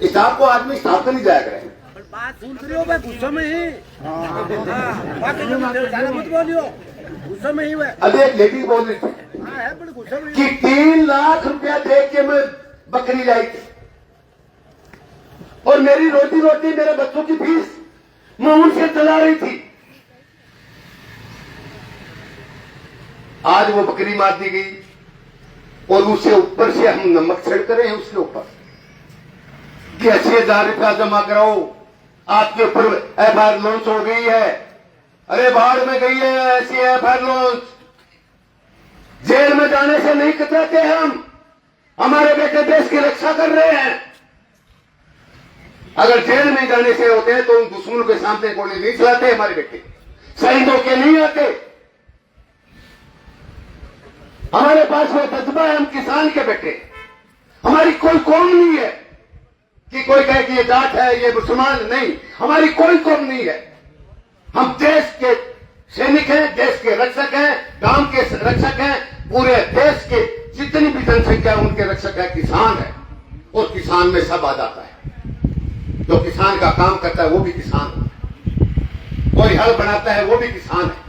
स्टाफ को आदमी स्टाफ का नहीं जाया करे। गुस्सा में ही मत बोलियो, गुस्सा में ही अभी एक लेडी बोल रही थी कि 3 लाख रुपया दे के मैं बकरी लाई थी और मेरी रोटी मेरे बच्चों की फीस मैं उनसे चला रही थी। आज वो बकरी मार दी गई और उससे ऊपर से हम नमक छिड़क रहे हैं उसके ऊपर कि 80,000 रुपया जमा कराओ, आपके ऊपर एफआईआर लॉन्च हो गई है। अरे बाढ़ में गई है ऐसी एफआईआर लॉन्च, जेल में जाने से नहीं कतराते हम, हमारे बेटे देश की रक्षा कर रहे हैं। अगर जेल में जाने से होते हैं तो उन दुश्मनों के सामने गोली नहीं चलाते हमारे बेटे, शहीदों के नहीं आते। हमारे पास वो जज्बा है, हम किसान के बेटे, हमारी कोई कौम नहीं है कि कोई कहे कि ये जाट है, ये मुसलमान, नहीं, हमारी कोई कौम नहीं है। हम देश के सैनिक हैं, देश के रक्षक हैं, गांव के रक्षक हैं, पूरे देश के जितनी भी जनसंख्या है उनके रक्षक है, किसान है। और किसान में सब आ जाता है, जो किसान का काम करता है वो भी किसान है, कोई हल बनाता है वो भी किसान है।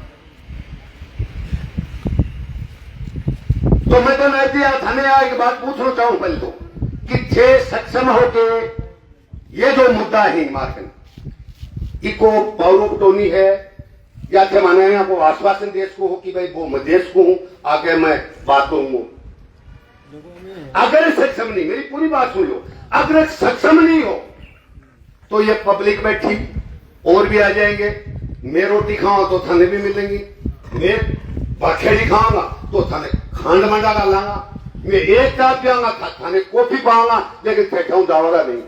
तो मैं तो नहीं दिया थाने एक बात पूछना चाहूं पहले तो कि थे सक्षम होके ये जो मुद्दा है मार्कन इको पौरोपटोनी है या थे माने आपको आश्वासन देश को हो कि भाई वो मैं देश को हूं, आगे मैं बात करूंगा। अगर सक्षम नहीं, मेरी पूरी बात सुन लो, अगर सक्षम नहीं हो तो ये पब्लिक में ठीक और भी आ जाएंगे। मैं रोटी खाऊंगा तो थाने भी मिलेंगी, मैं बखेड़ी खाऊंगा तो थाने खांड मंडा डालांगा, मैं एक चाय पियाऊंगा थाने कॉफी पाऊंगा, लेकिन ठेठाऊं जाऊंगा नहीं।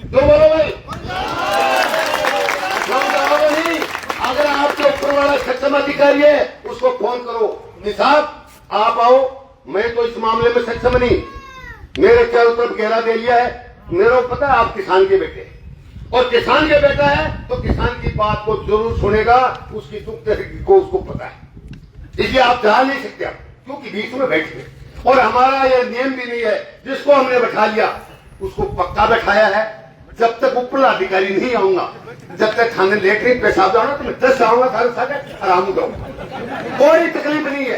क्यों बोलो भाई, जाओगे नहीं। अगर आपके ऊपर वाला सक्षम अधिकारी है उसको फोन करो, निसाब आप आओ, मैं तो इस मामले में सक्षम नहीं, मेरे चारों तरफ घेरा दे लिया है। मेरे को पता है आप किसान के बेटे और किसान के बेटा है तो किसान की बात को जरूर सुनेगा, उसकी दुख को उसको पता है, इसलिए आप जा नहीं सकते आप, क्योंकि बीच में बैठ गए। और हमारा यह नियम भी नहीं है, जिसको हमने बैठा लिया उसको पक्का बैठाया है। जब तक ऊपर अधिकारी नहीं आऊंगा, जब तक थाने लेटरिन पेशाब जाऊंगा तो मैं 10 आऊंगा सारे सारे आराम जाऊंगा, कोई तकलीफ नहीं है।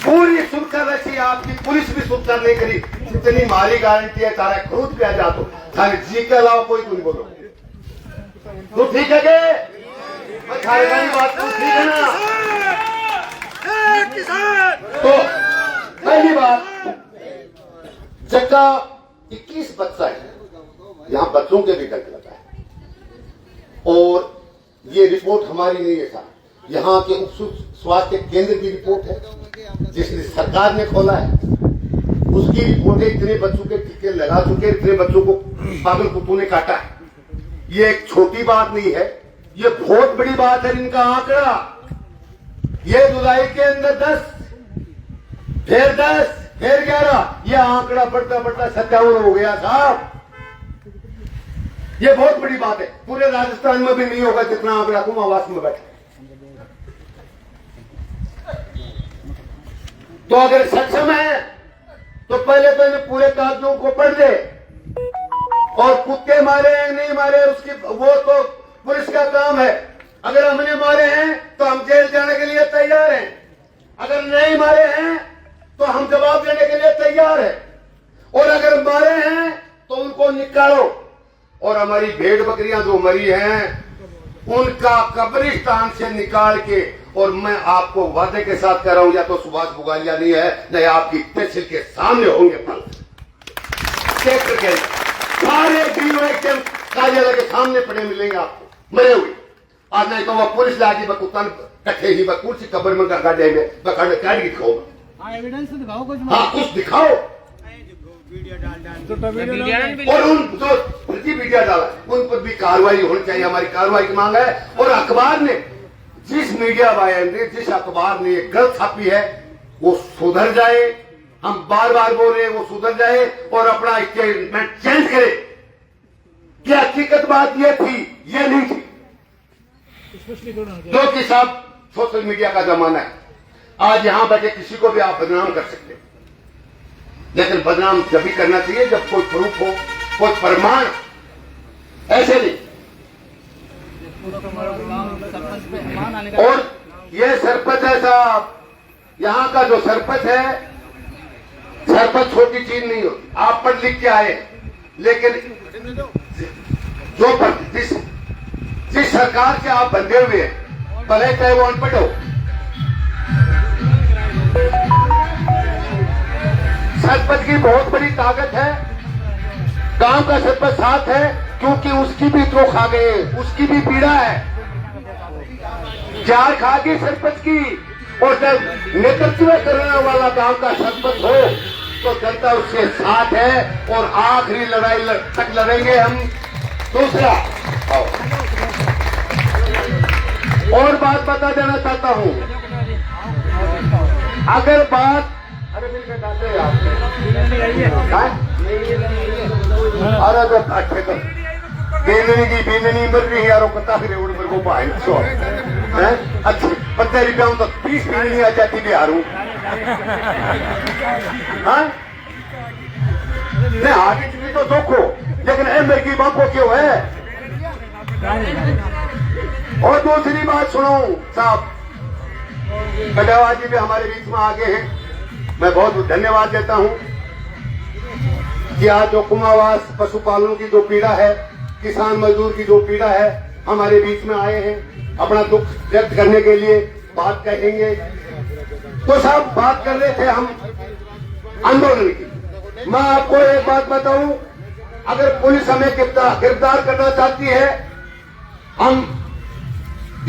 पूरी सुरक्षा रखी, आपकी पुलिस भी सुरक्षा नहीं करी, जितनी माली गारंटी है तारा खरूद पे आ जा तो थाने जी के अलावा कोई तुम बोलो तो ठीक है के थाने वाली बात तो ठीक है ना। तो पहली बात, जगह 21 बच्चा है, यहाँ बच्चों के भी डर लगा है और ये रिपोर्ट हमारी नहीं है साहब, यहाँ के उप स्वास्थ्य केंद्र की रिपोर्ट है जिसने सरकार ने खोला है, उसकी रिपोर्ट है। इतने बच्चों के टीके लगा चुके, इतने बच्चों को पागल कुत्तों ने काटा है। ये एक छोटी बात नहीं है, ये बहुत बड़ी बात है। इनका आंकड़ा ये जुलाई के अंदर 10 फिर 10, फिर 11, ये आंकड़ा बढ़ता बढ़ता 57 हो गया साहब। ये बहुत बड़ी बात है, पूरे राजस्थान में भी नहीं होगा जितना आंकड़ा कुमावास में बैठा। तो अगर सक्षम है तो पहले तो इन्हें पूरे कागजों को पढ़ दे, और कुत्ते मारे हैं नहीं मारे उसकी वो तो पुलिस का काम है। अगर हमने मारे हैं तो हम जेल जाने के लिए तैयार हैं, अगर नहीं मारे हैं तो हम जवाब देने के लिए तैयार हैं, और अगर मारे हैं तो उनको निकालो। और हमारी भेड़ बकरियां जो मरी हैं उनका कब्रिस्तान से निकाल के, और मैं आपको वादे के साथ कह रहा हूं, या तो सुभाष बुगालिया नहीं है नहीं आपकी तहसील के सामने होंगे फल ट्रैक्टर के सारे के कार्यालय के सामने पड़े मिलेंगे आपको मरे हुए। आज नहीं तो वह पुलिस लागी बकुतन कट्ठे ही कुर्सी कब्र में गाड़े में काट के दिखाओ। एविडेंस दिखाओ कुछ। हाँ कुछ दिखाओ। और उन जो फर्जी मीडिया डाला उन पर भी कार्रवाई होनी चाहिए, हमारी कार्रवाई की मांग है। और अखबार ने जिस मीडिया वाले ने जिस अखबार ने गलत छापी है वो सुधर जाए, हम बार बार बोल रहे हैं वो सुधर जाए और अपना स्टेटमेंट चेंज करे कि हकीकत बात ये थी ये नहीं थी। जो कि साहब सोशल मीडिया का जमाना है, आज यहां बैठे किसी को भी आप बदनाम कर सकते हैं, लेकिन बदनाम जब भी करना चाहिए जब कोई प्रूफ हो, कोई प्रमाण, ऐसे नहीं। और ये सरपंच है साहब, यहां का जो सरपंच है, सरपंच छोटी चीज नहीं होती। आप पढ़ लिख के आए, लेकिन जो जिस सरकार से आप बंधे हुए हैं, भले चाहे वो अनपढ़ हो, सरपंच की बहुत बड़ी ताकत है। गांव का सरपंच साथ है क्योंकि उसकी भी तो खा गए, उसकी भी पीड़ा है, जार खा गई सरपंच की। और जब नेतृत्व करने वाला गांव का सरपंच हो तो जनता उसके साथ है और आखिरी लड़ाई तक लड़ेंगे हम। दूसरा और बात बता देना चाहता हूं, अगर बात अरे मिलकर डालते हैं अरे तो अच्छे तो बीननी मर रही यारों पता फिर मेरे को भाई अच्छी 15 रुपया तो 30 बीननी आ जाती बिहार हूँ। आगे चीज तो दुख हो, लेकिन मेरे की बातों क्यों है। और दूसरी बात सुनो साहब, कटावा जी भी हमारे बीच में आगे हैं, मैं बहुत धन्यवाद देता हूं कि आज जो कुमावास पशुपालनों की जो पीड़ा है, किसान मजदूर की जो पीड़ा है, हमारे बीच में आए हैं अपना दुख व्यक्त करने के लिए, बात कहेंगे। तो साहब बात कर रहे थे हम आंदोलन की। मैं आपको एक बात बताऊं, अगर पुलिस हमें गिरफ्तार करना चाहती है, हम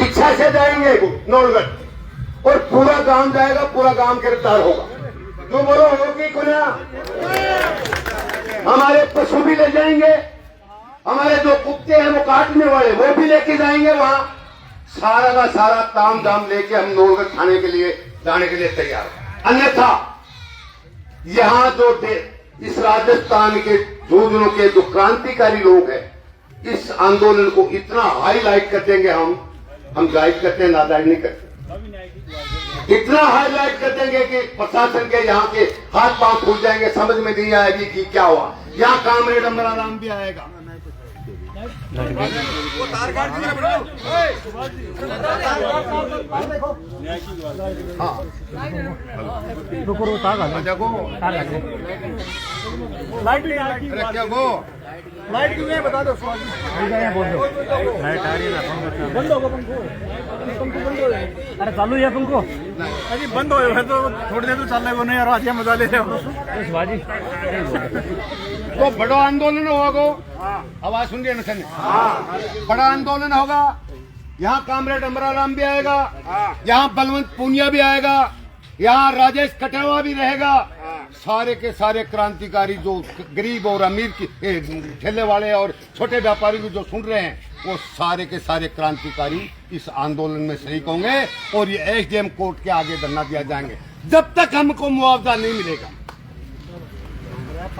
इच्छा से जाएंगे नौलगढ़ और पूरा गांव जाएगा, पूरा गांव गिरफ्तार होगा। जो बोलो होगी खुला, हमारे पशु भी ले जाएंगे, हमारे जो कुत्ते हैं वो काटने वाले वो भी लेके जाएंगे वहां। सारा का सारा ताम झाम लेके हम नौलगढ़ थाने के लिए जाने के लिए तैयार हैं। अन्यथा यहां जो इस राजस्थान के जोधनों के जो क्रांतिकारी लोग हैं, इस आंदोलन को इतना हाईलाइट कर देंगे हम गाइड करते हैं, नादायद नहीं करते, इतना हाईलाइट कर देंगे कि प्रशासन के यहाँ के हाथ पांव फूट जाएंगे, समझ में नहीं आएगी कि क्या हुआ। यहाँ कामरेड अमराराम भी आएगा। लाइट क्यों है बता दो। लाइट आ रही है, बंद होगा पंखो। पंखो बंद हो जाए। अरे चालू है पंखो, अरे बंद हो गया तो थोड़ी देर तो चल रहा है वो नहीं यार, आज मजा ले रहे हो बाजी। तो बड़ा आंदोलन होगा, आवाज सुन रही है, बड़ा आंदोलन होगा। यहाँ कामरेड अमराराम भी आएगा, यहाँ बलवंत पूनिया भी आएगा, यहाँ राजेश कटावा भी रहेगा। सारे के सारे क्रांतिकारी जो गरीब और अमीर की ठेले वाले और छोटे व्यापारी भी जो सुन रहे हैं, वो सारे के सारे क्रांतिकारी इस आंदोलन में शरीक होंगे और ये एसडीएम कोर्ट के आगे धरना दिया जाएंगे। जब तक हमको मुआवजा नहीं मिलेगा,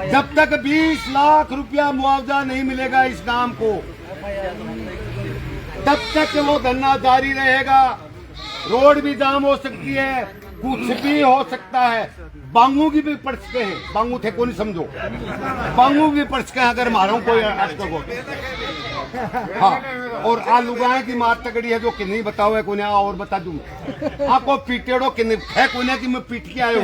जब तक 20 लाख रुपया मुआवजा नहीं मिलेगा इस गांव को, तब तक वो धरना जारी रहेगा। रोड भी जाम हो सकती है, कुछ भी हो सकता है। बांगू की भी पड़ सकते हैं, बांगू थे को नहीं समझो, बांगू भी पड़ सकते हैं अगर मारो कोई आज को। हाँ, और आलू गाय की मार तगड़ी है जो कि नहीं बताओ है कोने, और बता दूं आपको पीटेड़ो कि नहीं है कोने की मैं पीट के आयो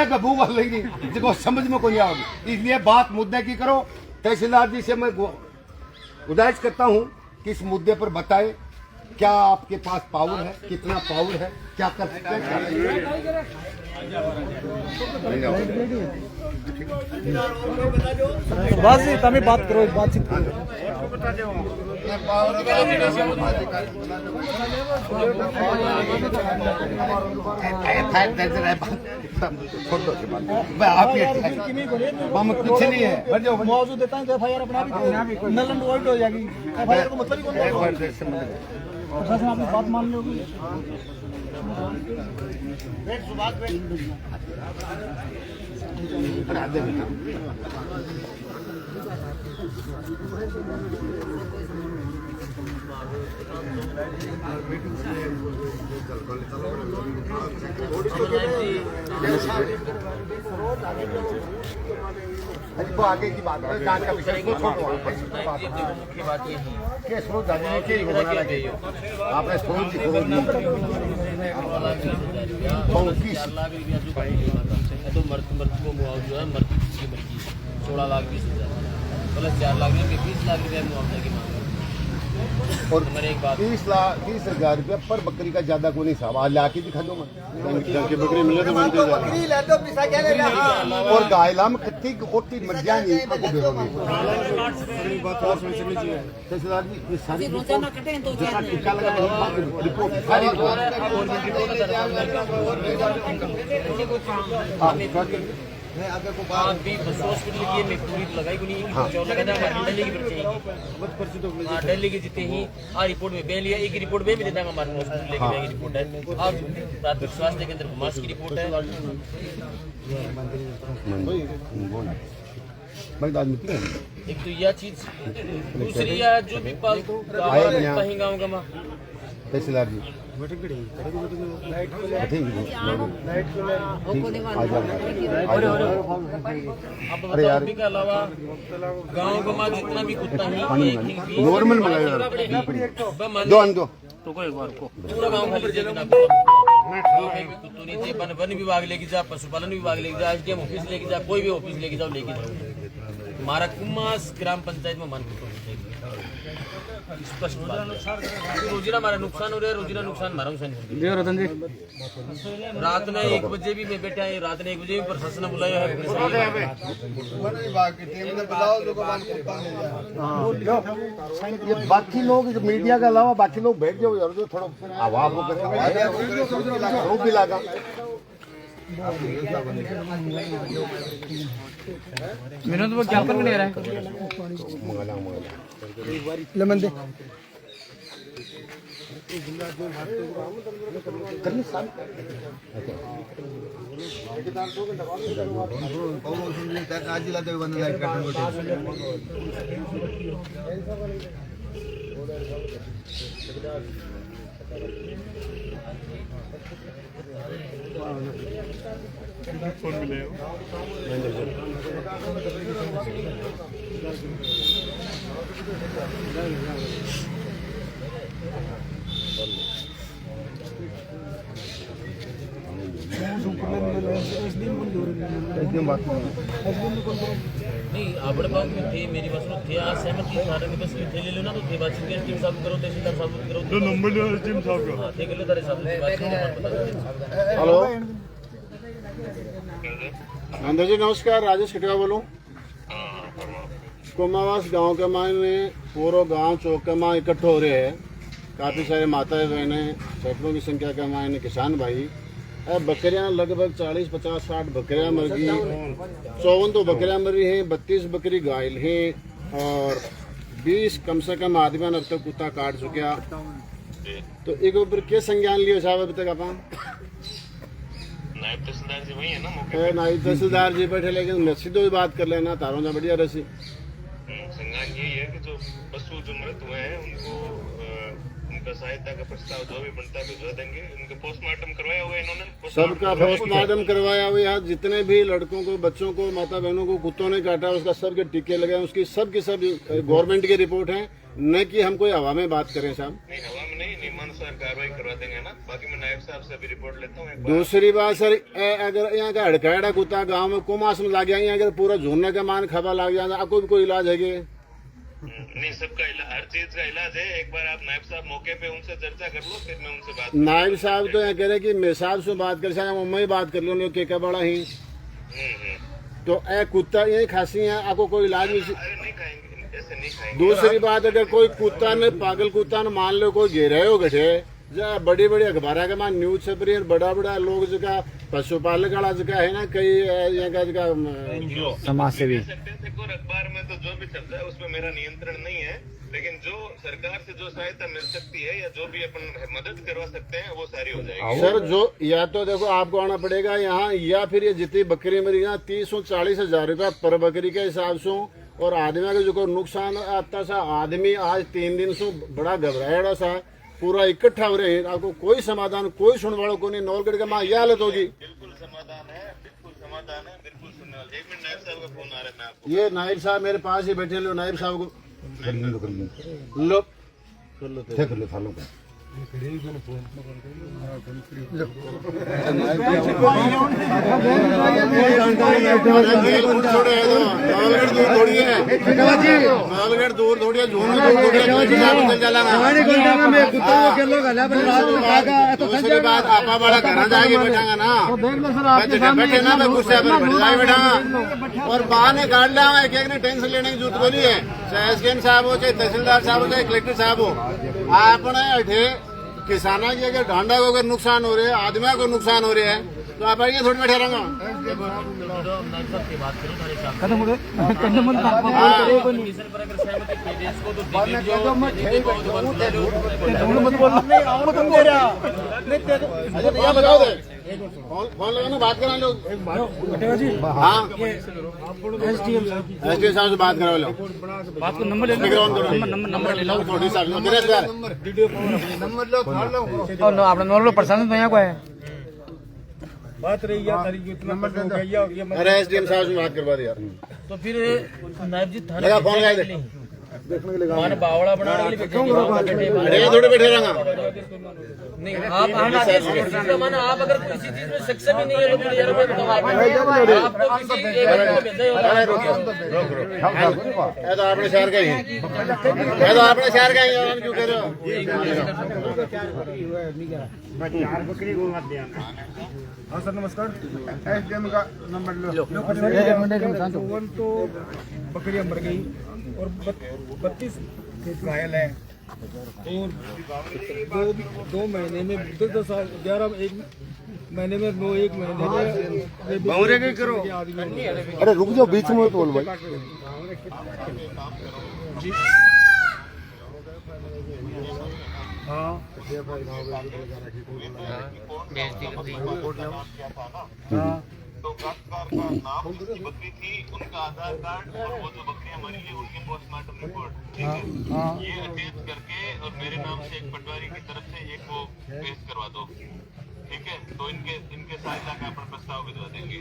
गबू वाले देखो समझ में को नहीं आओगी। इसलिए बात मुद्दे की करो। तहसीलदार जी से मैं गुजारिश करता हूं कि इस मुद्दे पर बताएं क्या आपके पास पावर है, कितना पावर है, क्या कर सकते हैं। बस તમે बात करो, बातचीत करो। हम कुछ नहीं है, मुआवजा देता है तो एफआईआर अपना भी नल एंड वॉइड हो जाएगी। एफआईआर को मतलब ही कौन है? प्रशासन आपकी बात मान लोगे? वो आगे की बात है, जांच का विषय इसको छोड़ो। मुख्य बात ये है केस रो जाने के लिए बना लगे आपने सोच की करो नहीं 4 लाख रुपया जो तो मृत्यु को मुआवजा है, मृत्यु की मर्जी 16 लाख 20 हजार प्लस 4 लाख रुपये 20 लाख रुपया मुआवजा की मांग। और 30 हजार रुपया पर बकरी का ज्यादा को नहीं साहब, आज लाके दिखा दो बकरी मिले तो और गायला में कत्ती ओटी मर जाएंगे। तहसीलदार जी ये सारी टीका लगा रिपोर्ट हॉस्पिटल की मैं पूरी लगाई को नहीं जो लगा था दिल्ली की पर्ची हां दिल्ली की जितने ही आ रिपोर्ट में बेल लिया, एक रिपोर्ट में भी देता हमारे हॉस्पिटल लेके गई रिपोर्ट है और प्राथमिक स्वास्थ्य केंद्र घुमास की रिपोर्ट है। एक तो यह चीज, दूसरी या जो भी पालतू गाँव का तहसीलदार जी अरे यार के अलावा गाँव का माँ जितना भी कुत्ता है नॉर्मल दो रुको एक बार को पूरा गाँव खाली कुत्तों नहीं थे। वन विभाग लेके जा, पशुपालन विभाग लेके जा, एसडीएम ऑफिस लेके जा, कोई भी ऑफिस लेके जाओ लेके जाओ। हमारा कुमास ग्राम पंचायत में मन स्पष्ट रोजीना हमारा नुकसान हो रहा है, रोजीना नुकसान हमारा रतन जी। रात में 1 बजे भी मैं बैठा है, रात में 1 बजे भी प्रशासन ने बुलाया है। ये बाकी लोग मीडिया के अलावा बाकी लोग बैठ जाओ यार, जो थोड़ा आवाज हो भी लगा विनोद वो ज्ञापन में ले रहा है लेमन दे नहीं अपने पास में थे, मेरी बस में थे, आज सहमति सारे में बस थे ले लो ना, तो थे बात टीम साहब करो, तहसीलदार साहब करो, तो नंबर लो टीम साहब का ठीक है लो तारे साहब हेलो नंदा जी नमस्कार, राजेश खटका बोलूं। कोमावास गांव के मायने पूरा गांव चौक के माँ इकट्ठे हो रहे हैं। काफ़ी सारे माताएं बहनें, सैकड़ों की संख्या के मायने किसान भाई। बकरियां लगभग 40, 50, 60 बकरियां मर गई, 54 तो बकरियां मरी हैं, 32 बकरी घायल हैं और 20 कम से कम आदमी अब तक कुत्ता काट चुका। तो एक ऊपर के संज्ञान लियो साहब अभी तक आप नायब तहसीलदार जी वही है ना मौके नायब तहसीलदार जी बैठे, लेकिन मैं सीधो ही बात कर लेना तारों से बढ़िया रसी। संज्ञान यही है कि जो पशु जो मृत हुए हैं उनको उनका सहायता का प्रस्ताव जो भी बनता है भिजवा देंगे। उनका पोस्टमार्टम करवाया हुआ है इन्होंने, सबका पोस्टमार्टम करवाया हुआ है। जितने भी लड़कों को, बच्चों को, माता बहनों को कुत्तों ने काटा उसका सबके टीके लगाए, उसकी सब की सब गवर्नमेंट की रिपोर्ट है, न कि हम कोई हवा में बात करें साहब। नहीं हवा में नहीं, नियमानुसार कार्रवाई करवा देंगे ना। बाकी मैं नायब साहब से अभी रिपोर्ट लेता हूँ। दूसरी बात सर, अगर यहाँ का हड़काड़ा कुत्ता गांव में कुमास में लग गया, अगर पूरा झूरने का मान खबा लग जाए, आपको भी कोई इलाज है? नहीं, सबका हर चीज का इलाज है। एक बार आप नायब साहब मौके पे उनसे चर्चा कर लो, फिर मैं उनसे बात। नायब साहब तो यहाँ कह रहे कि मैं साहब से बात कर सकता, मैं बात कर लूँ के बड़ा ही तो कुत्ता यही खांसी है, आपको कोई इलाज नहीं? नहीं खाएंगे, ऐसे नहीं खाएंगे। दूसरी बात, अगर कोई कुत्ता ने, पागल कुत्ता ने मान लो कोई घेरे हो गठे, बड़ी बड़ी अखबार के मान न्यूज छपरी, बड़ा बड़ा लोग जगह पशुपालक वाला जगह है ना, कई यहाँ का समाज सेवी अखबार में तो जो भी चलता है उसमें मेरा नियंत्रण नहीं है, लेकिन जो सरकार से जो सहायता मिल सकती है या जो भी अपन मदद करवा सकते हैं वो सारी हो जाएगी। सर जो या तो देखो आपको आना पड़ेगा यहाँ, या फिर ये जितनी बकरी मरी यहाँ 30-40 हजार रुपया पर बकरी के हिसाब से, और आदमी का जो नुकसान आता सा, आदमी आज 3 दिन से बड़ा घबराया सा, पूरा इकट्ठा हो रहे हैं, आपको कोई समाधान, कोई सुनने वालों को नहीं। नौलगढ़ का माँ यह हालत होगी। बिल्कुल समाधान है, बिल्कुल समाधान है, बिल्कुल सुनने वाले। 1 मिनट, नायब साहब का फोन आ रहा है, मैं आपको। ये नायब साहब मेरे पास ही बैठे, लो नायब साहब को लो कर लो फालो का मालगढ़ दूर थोड़ी है, दूसरी बात आपा बड़ा घर जाके बैठांगा ना, बैठे ना मैं गुस्से पर बैठ जाके बैठांगा, और बाहर ने गाड़ लिया। एक एक ने टेंशन लेने की जरूरत बोली है, चाहे एसडीएम साहब हो, चाहे तहसीलदार साहब हो, चाहे कलेक्टर साहब हो। आपने अठे किसाना की अगर ढांडा को अगर नुकसान हो रहा है, आदमी को नुकसान हो रहा है, तो आप आइए थोड़ी बैठे रहूंगा। बताओ दे फोन लगाना, बात करा लो। हाँ एसडीएम साहब से बात करा लो, बात को नंबर ले लो, थोड़ी सा और आपने नॉर्मल परेशान तो यहाँ को है बात रही है तारीख नंबर दे दो। अरे एसडीएम साहब से बात करवा दे यार। तो फिर नायब जी थाने लगा फोन लगा दे, मान बावड़ा बनाने के लिए अरे थोड़े बैठे रहना। नहीं आप आदेश का माना, आप अगर किसी चीज में सक्षम ही नहीं है तो यार मैं बताऊं आपको किसी एक को भेजा है तो आपने शहर का ही है, तो आपने शहर का ही है, क्यों कह रहे हो? हाँ सर नमस्कार। एसडीएम का नंबर लो। तो बकरियां मर गई और 32 घायल है, और 2 महीने में 10 11 1 महीने में 9 1 महीने में बहुरे के करो। अरे रुक जाओ, बीच में बोल भाई। हाँ तो काश्तकार का नाम, उसकी बकरी थी, उनका आधार कार्ड और वो जो बकरियां मरी है उनकी पोस्टमार्टम रिपोर्ट, ठीक है, ये अटैच करके और मेरे नाम से एक पटवारी की तरफ से एक वो पेश करवा दो, ठीक है। तो इनके सहायता का अपन प्रस्ताव भिजवा देंगे,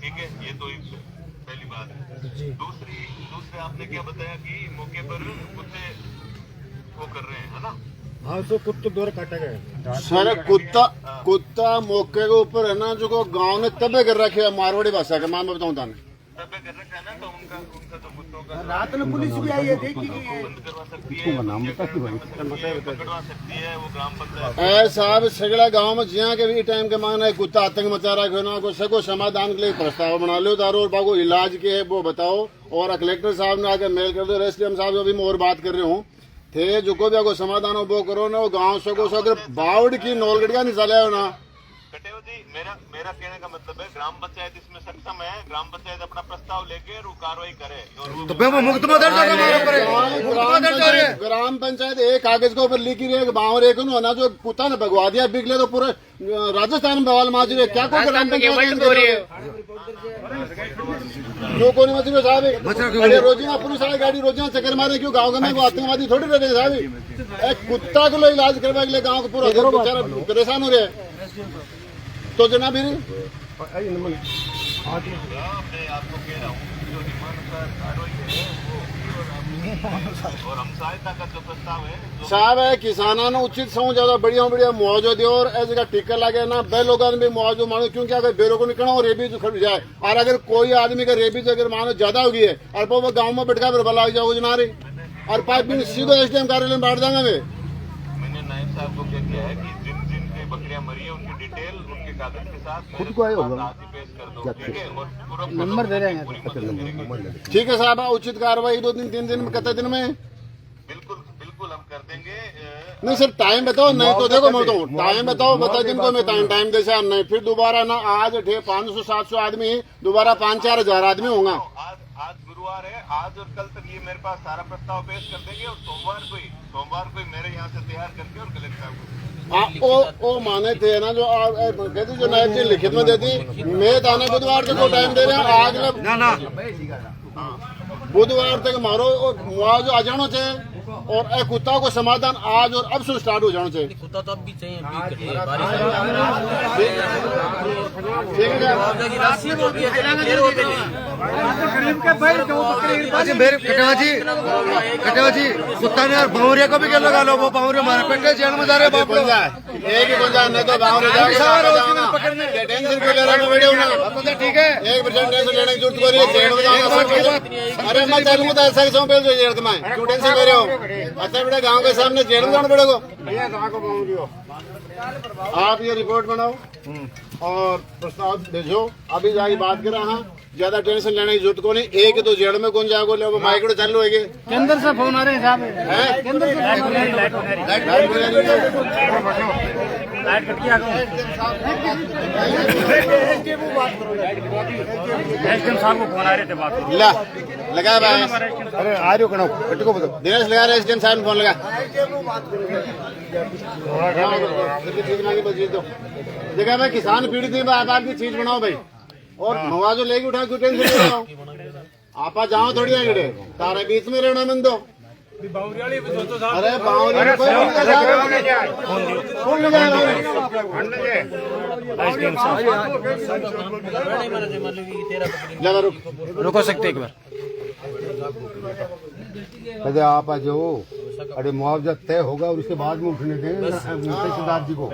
ठीक है। ये तो पहली बात। दूसरे आपने क्या बताया कि मौके पर कुत्ते वो कर रहे हैं, है ना? हाँ तो कुत्ते दौर काटा गया सर, कुत्ता मौके के ऊपर है ना, जो गांव ने तबे कर रखे है, मारवाड़ी भाषा का मान बताऊं ताने तबे कर रखा है ना, तो उनका तो कुत्तों का रात में पुलिस भी आई है, देखी बंद करवा सकती है, पकड़वा सकती है वो ग्राम पंचायत। ऐ साहब सगड़ा गांव में जिया के भी टाइम के मान है, कुत्ता आतंक मचा रहा है ना, को सको समाधान के लिए प्रस्ताव बना लो तारो, और बाको इलाज के है वो बताओ। और कलेक्टर साहब ने आकर मेल कर दो, एसडीएम साहब अभी मैं और बात कर रही हूँ थे, जो को भी आपको समाधान हो वो करो ना, वो गाँव सको अगर बावड़ की नौलगढ़िया नहीं चले हो ना, कटेव जी, मेरा कहने का मतलब है ग्राम पंचायत इसमें सक्षम है, ग्राम पंचायत अपना प्रस्ताव लेके और कार्रवाई करे। ग्राम पंचायत एक कागज के ऊपर लिखी रही है बावर एक ना जो कुत्ता ने भगवा दिया बिगले तो पूरे राजस्थान में बवाल माच रही है। क्या कोई ग्राम पंचायत जो कोई मत साहब रोजिना पुलिस वाली गाड़ी रोजिना चक्कर मारे क्यों गाँव में आतंकवादी थोड़ी रहे साहब। एक कुत्ता को इलाज करवा के लिए गाँव को पूरा परेशान हो रहे हैं। तो जनाब मैं आपको कह रहा हूँ जो नियमानुसार कार्रवाई है और हम सहायता का जो प्रस्ताव है साहब है किसानों ने उचित समझ ज्यादा बढ़िया बढ़िया मुआवजा दे और ऐसे का टिक्का लगे ना बे लोगों ने भी मुआवजा मानो क्योंकि अगर बेरों को निकलना और रेबीज खड़ जाए और अगर कोई आदमी का रेबीज अगर मानो ज्यादा होगी है और वो गाँव में बैठा फिर भला जाओ जना रही और पाइप भी सीधे एसडीएम कार्यालय में बांट देंगे। मैंने नायब साहब को क्या किया है कि जिन जिन की बकरियां मरी है उनकी डिटेल उनके कागज के साथ खुद को आए होगा आज ही पेश कर दो, ठीक है? और पूरा नंबर दे रहे हैं। ठीक है साहब उचित कार्रवाई 2 दिन 3 दिन में कितने दिन में बिल्कुल बिल्कुल हम कर देंगे। नहीं सर टाइम बताओ नहीं तो देखो मैं तो टाइम बताओ बता दिन को मैं टाइम दे सकता नहीं फिर दोबारा ना आज 500-700 आदमी दोबारा 5-4 हजार आदमी होगा। आज गुरुवार है, आज और कल तक ये मेरे पास सारा प्रस्ताव पेश कर देंगे और सोमवार को मेरे यहाँ से तैयार करके और कलेक्टर साहब को माने थे ना जो कहती जो नायब जी लिखित में देती मैं थाने बुधवार तक को टाइम दे रहे हैं आग बुधवार तक मारो मुआवजा आ जाना चाहिए और ए कुत्ता को समाधान आज और अब से स्टार्ट हो जाना चाहिए। कुत्ता तो अब भी चाहिए कटेवा जी कुत्ता ने बावरिया को भी क्या लगा लो वो बावरिया मारे पेटे जेल में जा रहे बाप एक ही गुंजा नहीं तो बावरिया टेंशन क्यों ले रहे वीडियो में ठीक है 1% टेंशन लेने की जरूरत को रही है जेल में जाऊंगा। अरे मैं चलूंगा तो ऐसा क्यों पेल दो जेल में क्यों टेंशन ले रहे हो। अच्छा बेटा गांव के सामने जेल में जाना पड़ेगा। आप ये रिपोर्ट बनाओ और प्रस्ताव भेजो अभी जाके बात कर रहा ज्यादा टेंशन लेने की जरूरत को नहीं। एक तो जेल में कौन जाएगा ले माइक्रो चालू होगी केंद्र से फोन आ रहे हैं साहब केंद्र से लाइट कट किया एसडीएम साहब को फोन आ रहे थे बात लगा भाई अरे आ रहे हो कटको बताओ दिनेश लगा रहे एसडीएम साहब ने फोन लगा देखा भाई किसान पीड़ित है आप आपकी चीज बनाओ भाई और मुआवजा लेके उठा क्यों टेंशन ले रहा हूँ आप जाओ थोड़ी आगे तारे बीच में रहना मन दो। अरे बावरिया रुको सकते एक बार कदे आप आ जाओ। अरे मुआवजा तय होगा और उसके बाद में उठने देंगे तहसीलदार जी को।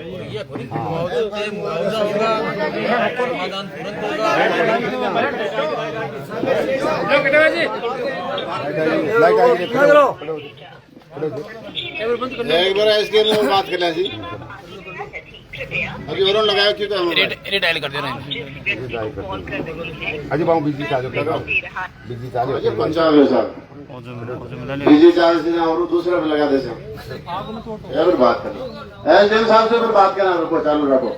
एक बार एसडीएम में बात कर लें जी अभी वरुण लगाया क्यों रिटाइल कर दे रहे हैं अजी बाबू बिजली चालू कर रहा हूँ बिजली चालू है पंचायत है साहब बिजली चालू से और दूसरा भी लगा दे फिर बात करना एसडीएम साहब से फिर बात करना रुको चालू रखो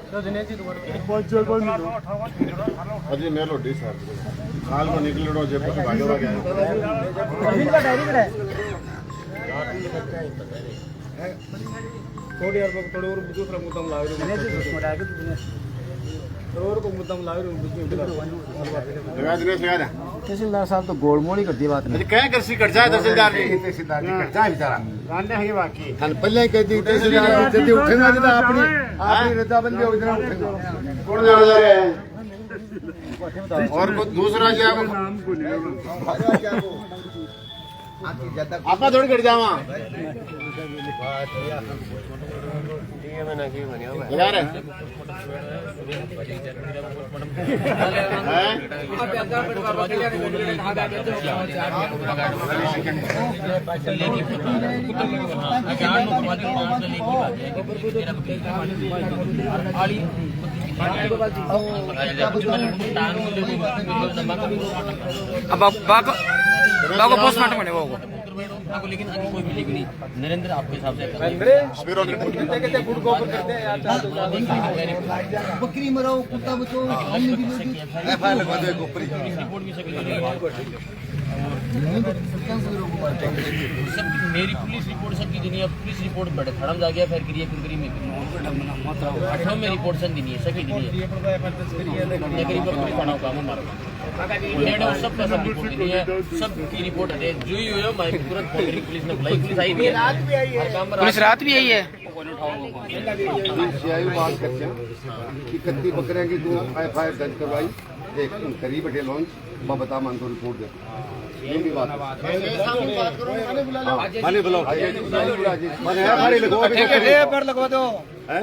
अजी मेलो डी साहब हाल में निकल लो जब भागे भागे थोड़ी थोड़ी और दूसरा मुद्दा ला और को मुद्दा ला तहसीलदार साहब तो गोलमोली कर दी बात नहीं कह कृषि कर जाए तहसीलदार जी बेचारा जानने है बाकी पहले कह दी तहसीलदार जल्दी उठेगा जरा अपनी रजाबंदी हो जरा उठेगा कौन जा रहे हैं और कुछ दूसरा जी आपा थोड़ी कर जावा लगा रहे अब पोस्टमार्टम आपको, लेकिन आगे कोई मिलेगी नहीं। नरेंद्र आपके हिसाब से बकरी मराओ कुत्ता बचाओ रिपोर्ट भी सभी सब मेरी पुलिस रिपोर्ट सबकी दुनिया पुलिस रिपोर्ट बड़े खड़म जा गया फिर करिए कुंकरी में अठम में रिपोर्ट सन दिनी है सभी दिनी है नगरी पर पुलिस थाना काम मारो लेडो सब का सब रिपोर्ट दिनी है सबकी रिपोर्ट है जो ही हुआ मैं तुरंत पुलिस ने बुलाई पुलिस आई भी है पुलिस रात भी आई है बात करते हैं कि कत्ती बकरियां की तू FIR दर्ज करवाई एक करीब बैठे लॉन्च मैं बता मान तो रिपोर्ट दे ये भी बात माने बुलाओ माने पर लगवा दो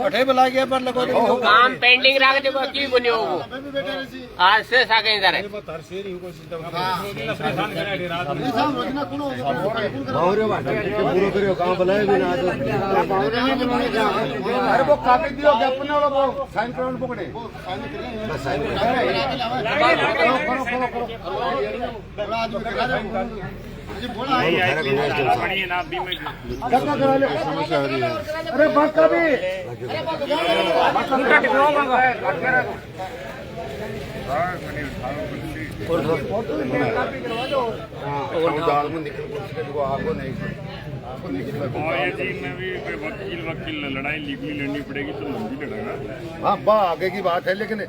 अठे बुला गया पर लगवा दो काम पेंडिंग रख दे की बने हो आज से साके इधर है पूरा करियो काम बनाए भी ना अरे वो कागज दियो कि अपने वाला वो साइन कराने पकड़े बस साइन अरे बात का भी वकील लड़ाई लीगली लड़नी पड़ेगी तो लंबी लड़ेगा। हाँ आगे की बात है लेकिन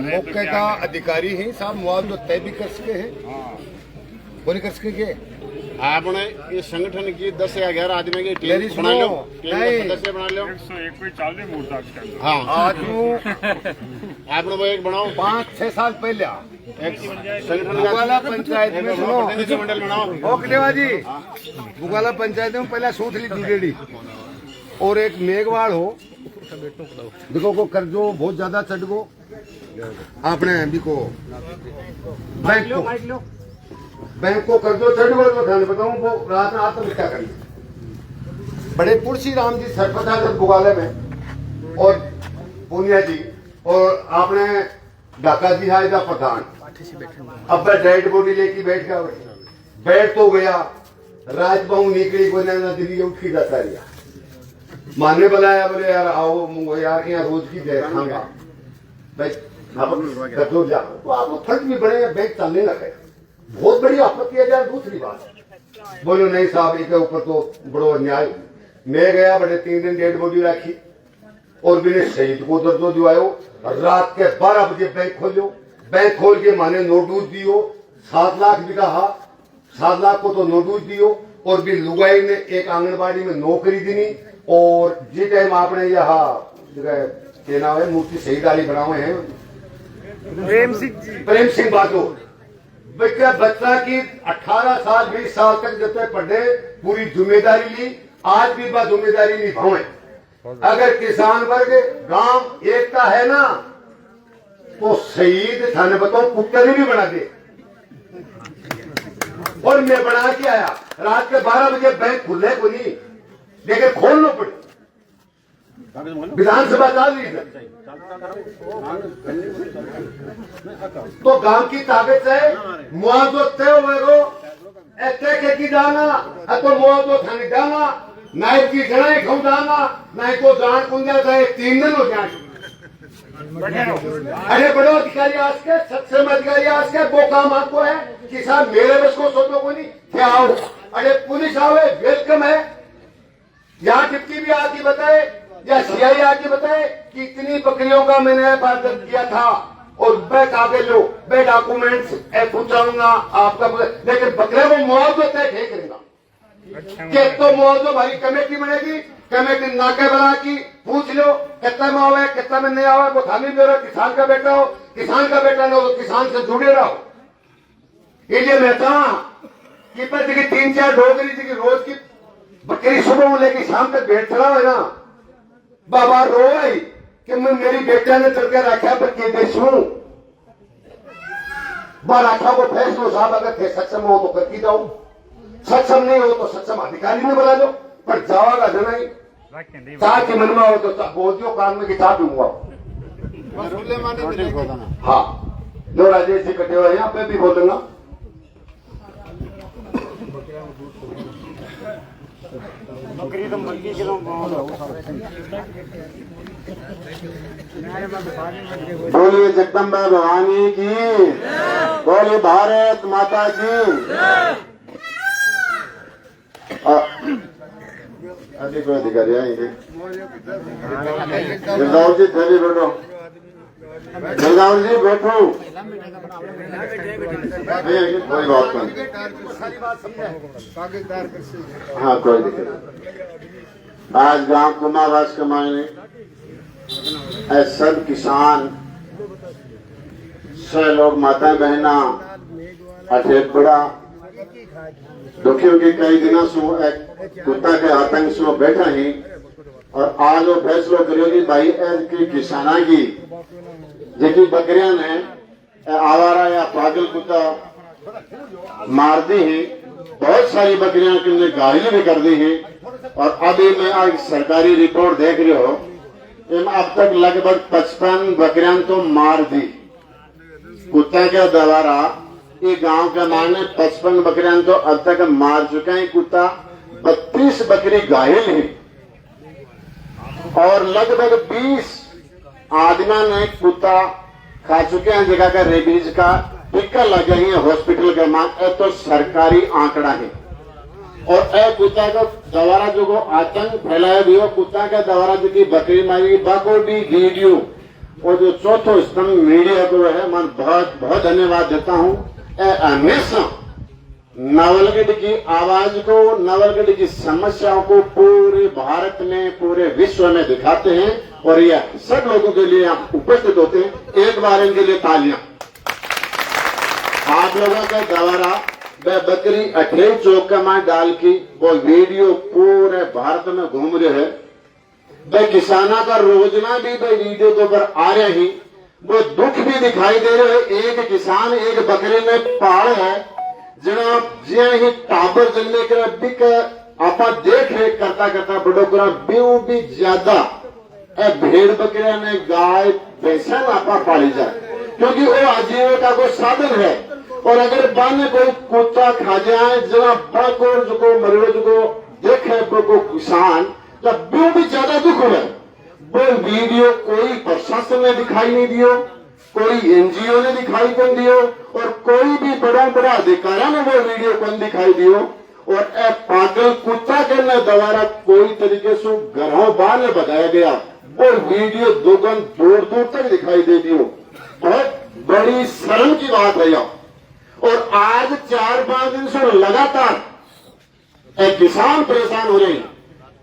मौके का अधिकारी ही साहब मुआवजा तय भी कर सके हैं वो नहीं कर सकेंगे। आपने इस संगठन की 10 या 11 आदमी की टीम बना लो, सदस्य बना लो। 101 पे चाल दे मोर्चा हाँ आज आपने वो एक बनाओ 5-6 साल पहले एक संगठन बुगाला पंचायत में मंडल बनाओ। ओकडेवा जी बुगाला पंचायत में पहले सूथली जुड़ेड़ी और एक मेघवाड़ हो देखो को कर्जो बहुत ज्यादा चढ़ गो आपने भी को बैंक को कर्जो चढ़ गो तो बताऊं वो रात में आत्महत्या कर ली। बड़े पुरसी राम जी सरपंच बुगाले में और पूनिया जी और आपने ढाका जी है इधर प्रधान अब डेड बॉडी लेके बैठ गया बैठ तो गया रात बहु निकली कोई ना दिल्ली उठी जाता रिया माने बुलाया बोले यार आओ मुंगो यार यहाँ रोज की दे खाऊंगा तो आपको फर्क भी बड़े बैंक चलने लगे बहुत बड़ी आपत्ति है यार। दूसरी बात बोलो नहीं साहब इनके ऊपर तो बड़ो अन्याय मैं गया बड़े 3 दिन डेड बॉडी रखी और बिना शहीद को दर्दो दिवायो रात के 12 बजे बैंक खोलो बैंक खोल के माने नोटिस दियो 7 लाख भी कहा 7 लाख को तो नोटिस दियो और भी लुगाई ने एक आंगनबाड़ी में नौकरी दी और जिस टाइम आपने यहाँ नाम है मूर्ति शहीद वाली बनाए हैं प्रेम सिंह बाजो बच्चा की 18 साल 20 साल तक जब तक पढ़े पूरी जिम्मेदारी ली आज भी बात जिम्मेदारी निभावे। अगर किसान वर्ग गांव एकता है ना तो शहीद थाने बताओ पुत्र भी बना दे और मैं बना के आया रात के 12 बजे बैंक खुले को नहीं लेकिन खोलना पड़े विधानसभा चाल रही है तो गांव की ताकत से मुआवजा तय हुए की जाना तो मुआवजा थाने जाना नायब की जनाई खाऊ जाना नहीं तो जान कुंजा जाए 3 दिन हो जाए। अरे बड़ो अधिकारी आज के सक्षम अधिकारी आज के वो काम आपको है कि साहब मेरे बस को सोचो को नहीं क्या आओ अरे पुलिस आवे वेलकम है यहाँ डिप्टी भी आके बताए या CI आके बताए कि इतनी बकरियों का मैंने दर्ज किया था और मैं आगे लो मैं डॉक्यूमेंट्स पूछाऊंगा आपका लेकिन बकरे को मुआवजा तय नहीं करूंगा कि तो मुआवजा भाई कमेटी बनेगी कमेटी नाके बना की पूछ लो कितना में आवे कितना में नहीं आवे वो थाने में किसान का बेटा हो किसान का बेटा न हो तो किसान से जुड़े रहो। इसलिए मैं कहा कि 3-4 डोगरी जी की रोज की बकरी सुबह लेके शाम तक भेंट चढ़ा है ना बाबा रो आई कि मैं मेरी बेटा ने चल के रखा पर के देशू रखा को फैसलो साहब अगर थे सक्षम हो तो करके जाओ सक्षम नहीं हो तो सक्षम अधिकारी ने बुला लो पर जाओगा जना ही चाह के मन में हो तो बोल दो कान में कि चाह दूंगा। हाँ जो राजेश जी कटे हुए यहाँ पे भी बोलूंगा बोलिए जगदम्बा भवानी की, बोलिए भारत माता की। कोई अधिकारी आएंगे। जगदाव जी थे बैठो, जगदाव जी बैठो। कोई बात नहीं, हाँ कोई दिक्कत नहीं। आज गांव कुमावास के मायने सब किसान से लोग माता बहना अठेक बड़ा दुखियों के कई दिनों से एक कुत्ता के आतंक से बैठा ही और आज वो फैसला करो कि भाई की किसाना की जेकी बकरियां ने आवारा या पागल कुत्ता मार दी है, बहुत सारी बकरियां किन्ने घायल भी कर दी है। और अभी मैं आज सरकारी रिपोर्ट देख रही हो, अब तक लगभग 55 बकरियां तो मार दी कुत्ता के द्वारा। ये गांव के मारने 55 बकरियां तो अब तक मार चुके हैं कुत्ता, 32 बकरी घायल है और लगभग 20 आदमियों ने कुत्ता खा चुके हैं, जगह का रेबीज का टीका लगे हैं हॉस्पिटल के मान। तो सरकारी आंकड़ा है और ए कुत्ता का द्वारा जो को आतंक फैलाया गया, कुत्ता के द्वारा जो की बकरी मारी बाको भी वीडियो और जो चौथो स्तंभ मीडिया को है, मैं बहुत बहुत धन्यवाद देता हूँ। हमेशा नवलगढ़ की आवाज को, नवलगढ़ की समस्याओं को पूरे भारत में, पूरे विश्व में दिखाते हैं और यह सब लोगों के लिए आप उपस्थित होते हैं। एक बार इनके लिए तालियां। आप लोगों के द्वारा वह बकरी 28 चौक का मार डाल की वो वीडियो पूरे भारत में घूम रहे है। वह किसाना का रोजना भी वह वीडियो के ऊपर आ रहे ही, वो दुख भी दिखाई दे रहे है। एक किसान एक बकरी में पाल है जनाब जे ही टाबर जन्मे कर बिक आपा देख रेख करता करता बड़ो करा ब्यू भी ज्यादा भेड़ बकरिया ने गाय भैंसा आपा पाली जाए, क्योंकि वो आजीविका को साधन है। और अगर बाने कोई कुत्ता खा जाए जरा बाकोर जो को मरीज को देखे को किसान जब ब्यू भी ज्यादा दुख हुआ। वो वीडियो कोई प्रशासन ने दिखाई नहीं दियो, कोई एनजीओ ने दिखाई नहीं दियो और कोई भी बड़ा बड़ा अधिकारी ने वो वीडियो कौन दिखाई दियो। और ए पागल कुत्ता के द्वारा कोई तरीके से घरों बाहर ने बताया गया, वो वीडियो दुगन दूर दूर तक दिखाई दे दियो। बहुत बड़ी शर्म की बात है यह। और आज 4-5 दिन से लगातार एक किसान परेशान हो रहे हैं।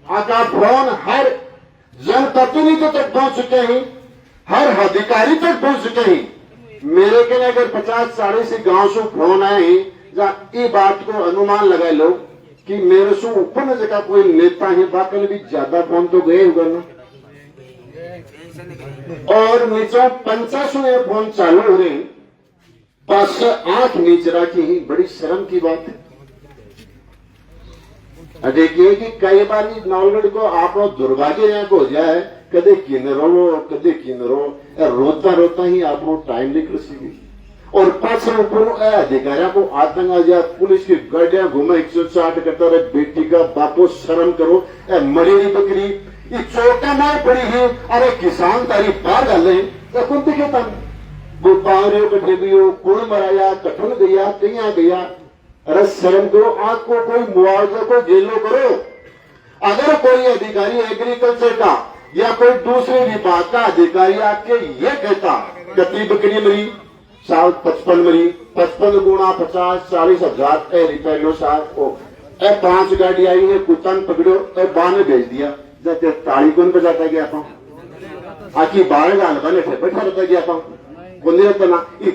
आका फोन हर जनप्रतिनिधि तक पहुंच चुके हैं, हर अधिकारी तक पहुंच चुके हैं। मेरे के लिए अगर 50-40 गांव से फोन आए हैं, ये बात को अनुमान लगा लो कि मेरे से ऊपर न जगह कोई नेता है, बाकी भी ज्यादा फोन तो गए होगा ना। और नीचे 50 फोन चालू हो रहे हैं, 5 से 8 नीचे रखी ही, बड़ी शर्म की बात है। देखिए कि कई बार नवलगढ़ को आप दुर्भाग्य हो जाए, कदे किन्नरो रोता रोता ही आप टाइम निकल सी और पास अधिकारियों को आतंक आ जाए, पुलिस की गाड़ियां घूमे 160 करता रहे। बेटी का बापो शर्म करो, मरेरी बकरी ये चौका मार पड़ी है। अरे किसान तारी पार डाले कौन दिखेता वो पावरे कटे गयो, कुल मराया, कठन गया, कहीं गया। अरे शर्म करो, आपको कोई मुआवजा को जेलो करो। अगर कोई अधिकारी एग्रीकल्चर का या कोई दूसरे विभाग का अधिकारी आके ये कहता कति बकरी मरी 55 मरी 55 गुणा 50-40 हजार रुपए लो साहब 5 गाड़ी आई है, कुत्ता पकड़ो और बाने भेज दिया। जब ताली कौन बजाता गया था आखिर 12 गाल बने थे बैठा रहता गया था बोलना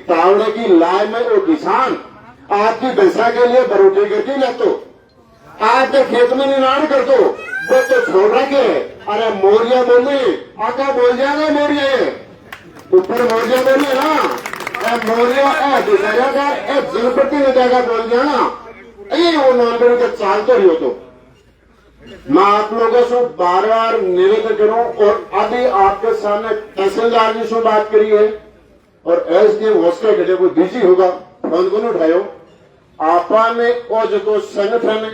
तावड़े की लाए में वो किसान आपकी भैंसा के लिए बरोटे करके ले तो आपके खेत में निनाण कर दो वो तो छोड़ रखे। अरे मोरिया बोले आका बोल जाएगा, मोरिया ऊपर मोरिया बोले ना, मोरिया जनपति ने जाएगा बोल जाना। वो नॉनगढ़ का चाल तो ही हो। तो मैं आप लोगों से बार बार निवेदन करूं और अभी आपके सामने तहसीलदार जी से बात करी है और एसडीएम हॉस्टल घटे कोई बिजी होगा फोन को नहीं उठायो। आपा ने वो जो संगठन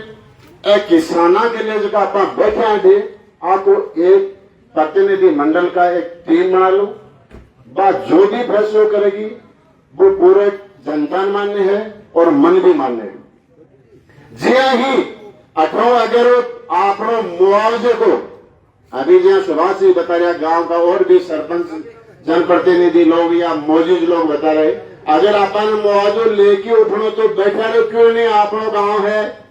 किसाना के लिए जो आप बैठे हैं थे, आपको एक प्रतिनिधि मंडल का एक टीम बना लो, बात जो भी फैसला करेगी वो पूरे जनता मान्य है और मन भी मान्य है। जी ही 18 अगर आप मुआवजे को अभी जहाँ सुभाष जी बता रहे, गांव का और भी सरपंच जनप्रतिनिधि लोग या मौजूद लोग बता रहे, अगर अपन मुआवजो लेके उठो तो बैठा रहे क्यों नहीं, आप गांव है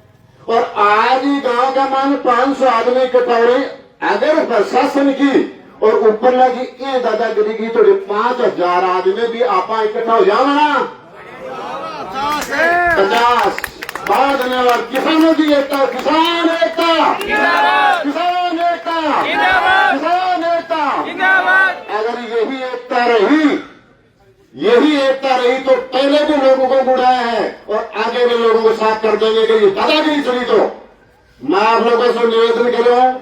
और आज ही गांव का मान 500 आदमी इकट्ठा हो रही, अगर प्रशासन की और ऊपर लगी ये दादागिरी की तो 5000 आदमी भी आप इकट्ठा हो जाओ ना, 50। बहुत धन्यवाद। किसानों की एकता, किसान एकता, किसान एकता, किसान एकता। अगर यही एकता रही तो पहले भी लोगों को बुढ़ाया है और आगे भी लोगों को साफ कर देंगे कि ये दादागिरी चली। तो मैं आप लोगों से निवेदन करूं,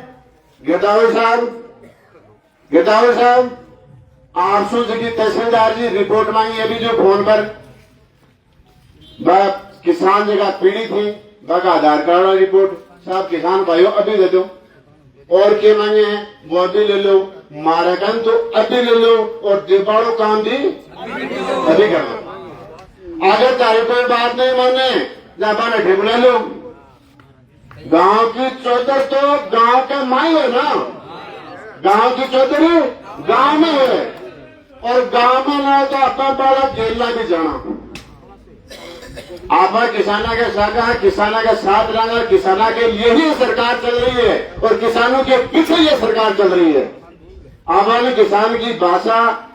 गिरदावर साहब 800 की तहसीलदार जी रिपोर्ट मांगी अभी जो फोन पर, किसान जगह पीड़ित थी, बाका आधार कार्ड वाला रिपोर्ट साहब किसान भाइयों अभी दे दो, और क्या मांगे हैं वो अभी ले लो, माराकन तो अभी ले लो और दिपाड़ो काम भी अभी कर लो। अगर तारीख कोई बात नहीं माने जापान अठे बुला लो। गांव की चौधर तो गांव के माई है ना, गांव की चौधरी गांव में है और गांव में ना तो अपना बड़ा जेल भी जाना। आप किसाना के साथ, किसाना के साथ रहना, किसाना के लिए ही सरकार चल रही है और किसानों के पीछे ये सरकार चल रही है। आवाम किसान की भाषा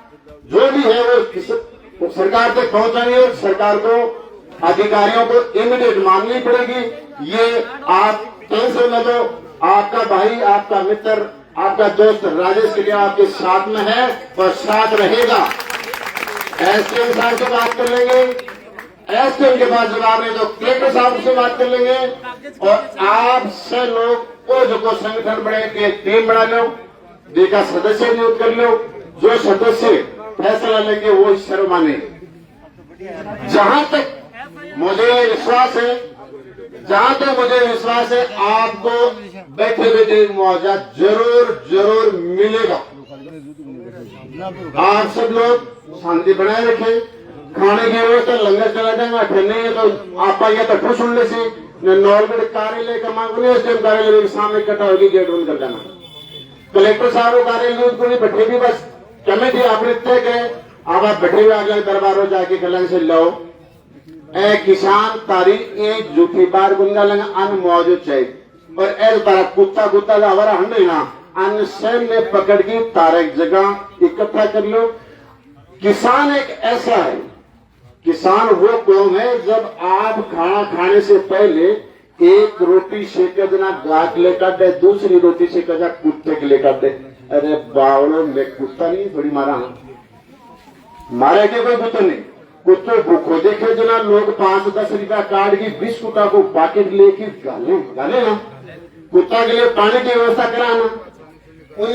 जो भी है वो सरकार तक पहुंचानी है और सरकार को, अधिकारियों को इमीडिएट माननी पड़ेगी। ये आप टेंशन न लो, आपका भाई, आपका मित्र, आपका दोस्त राजेश के आपके साथ में है और साथ रहेगा। एसडीएम साहब से बात कर लेंगे, एसडीएम के बाद जवाब नहीं तो कलेक्टर साहब से बात कर लेंगे और आपसे लोग को जो को संगठन बने के टीम बना लो, देखा सदस्य नियुक्त कर लो, जो सदस्य फैसला लेंगे वो सर्व माने। जहां तक मुझे विश्वास है, आपको बैठे बैठे मुआवजा जरूर मिलेगा। आप सब लोग शांति बनाए रखें, खाने की व्यवस्था लंगर चला जाएगा, ठंडे है तो आप आइए तो ठोस सुनने से नॉर्मल कार्यालय का मांग कार्यालय के सामने इकट्ठा होगी, गेट बंद कर देना। कलेक्टर साहब कार्यालय को बैठे भी बस कमेटी आपने तय करे, अब आप बैठे हुए अगले दरबारों जाके कलंग से लो। किसान तारीख एक जूठी बार गुंगा लगा अन्न मुआवजा चाहिए और ऐसे तारा कुत्ता हमारा हंडे ना अन्न स्वयं में पकड़ की तारक जगह इकट्ठा कर लो। किसान एक ऐसा है, किसान वो कौम है जब आप खाना खाने से पहले एक रोटी सेक देना गाय के लिए काट दे, दूसरी रोटी सेक कुत्ते के लिए काट दे। अरे बावड़ो मैं कुत्ता नहीं थोड़ी मारा मारे के कोई कुत्ता नहीं, कुत्ते भूखो देखे जना लोग 5-10 रुपया काट की 20 कुत्ता को पैकेट लेके गाले ना, कुत्ता के लिए पानी की व्यवस्था कराना, उन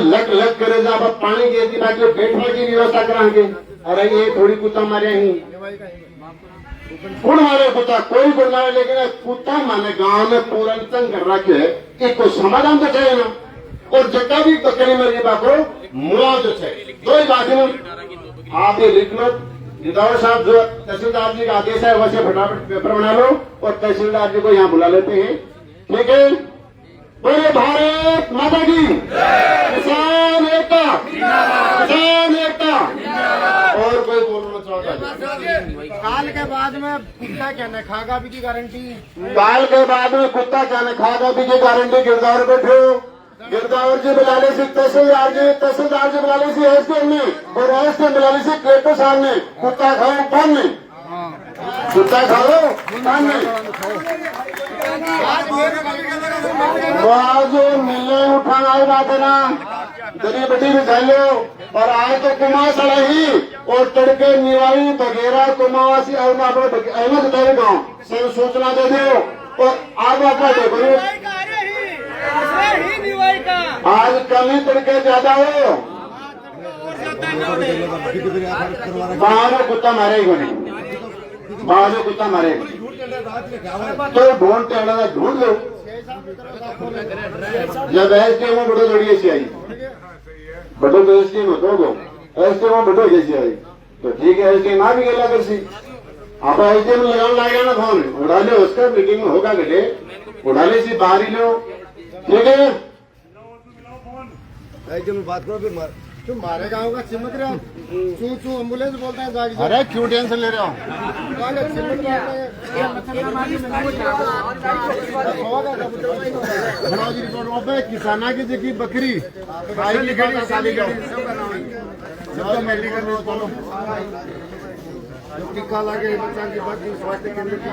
लग करे जब पानी की बैठने की व्यवस्था कराएंगे। अरे ये थोड़ी कुत्ता मारे ही कौन मारे कुत्ता, कोई कौन मारे, लेकिन कुत्ता माने गांव में पूरा तंग कर रखे, एक को समाधान तो चाहिए ना, और जगह भी बकरी मरी बाको मुआवजा चाहिए। दो ही बातें आप ये लिख लो, गिरदावर साहब जो तहसीलदार जी का आदेश है वैसे फटाफट पेपर बना लो और तहसीलदार जी को यहाँ बुला लेते हैं, ठीक है। बोले भारत माता की, किसान एकता, किसान एकता। और कोई बोलना चाहता है? काल के बाद में कुत्ता क्या न खागा भी की गारंटी, काल के बाद में कुत्ता क्या न खागा भी की गारंटी। गिरदावर बैठो, गिरदावर जी बुला ली थी तहसीलदार जी बुला ली थी एसडीएम ने और एसडीएम बुला ली थी कलेक्टर साहब ने। कुत्ता खाओ पान नहीं, कुत्ता खाओ पान नहीं। मुआवजे मिलने उठाना ही बात है ना, गरीब बड़ी भी लो और आए तो कुमार सड़ा ही और तड़के निवाई वगैरह कुमावासी अहमद तेरे गाँव से सूचना दे दो और आग अपना देखो। आज कल ही तड़के ज्यादा हो, बाहर कुत्ता मारेगा नहीं, बाहर कुत्ता मारेगा तो ढूंढ लो। जब एसडीएम में बड़ो जोड़ी ऐसी आई बड़ो तो एसडीएम होतो गो एसडीएम में बड़ो जैसी आई तो ठीक है एसडीएम आ भी गेला कर सी आप एसडीएम लगाने लगे ना फोन उड़ा ले उसका मीटिंग में होगा गले उड़ा ले सी बाहर ही लो ठीक है एसडीएम बात करो फिर मार तुम मारेगा होगा चिमक रहे हो चू चू एम्बुलेंस बोलते हैं जाके अरे क्यों टेंशन ले रहे हो किसाना की जगह बकरी गाय की खड़ी काली खड़ी चलो मेडिकल में चलो टीका लगे बच्चा की बाकी स्वास्थ्य केंद्र की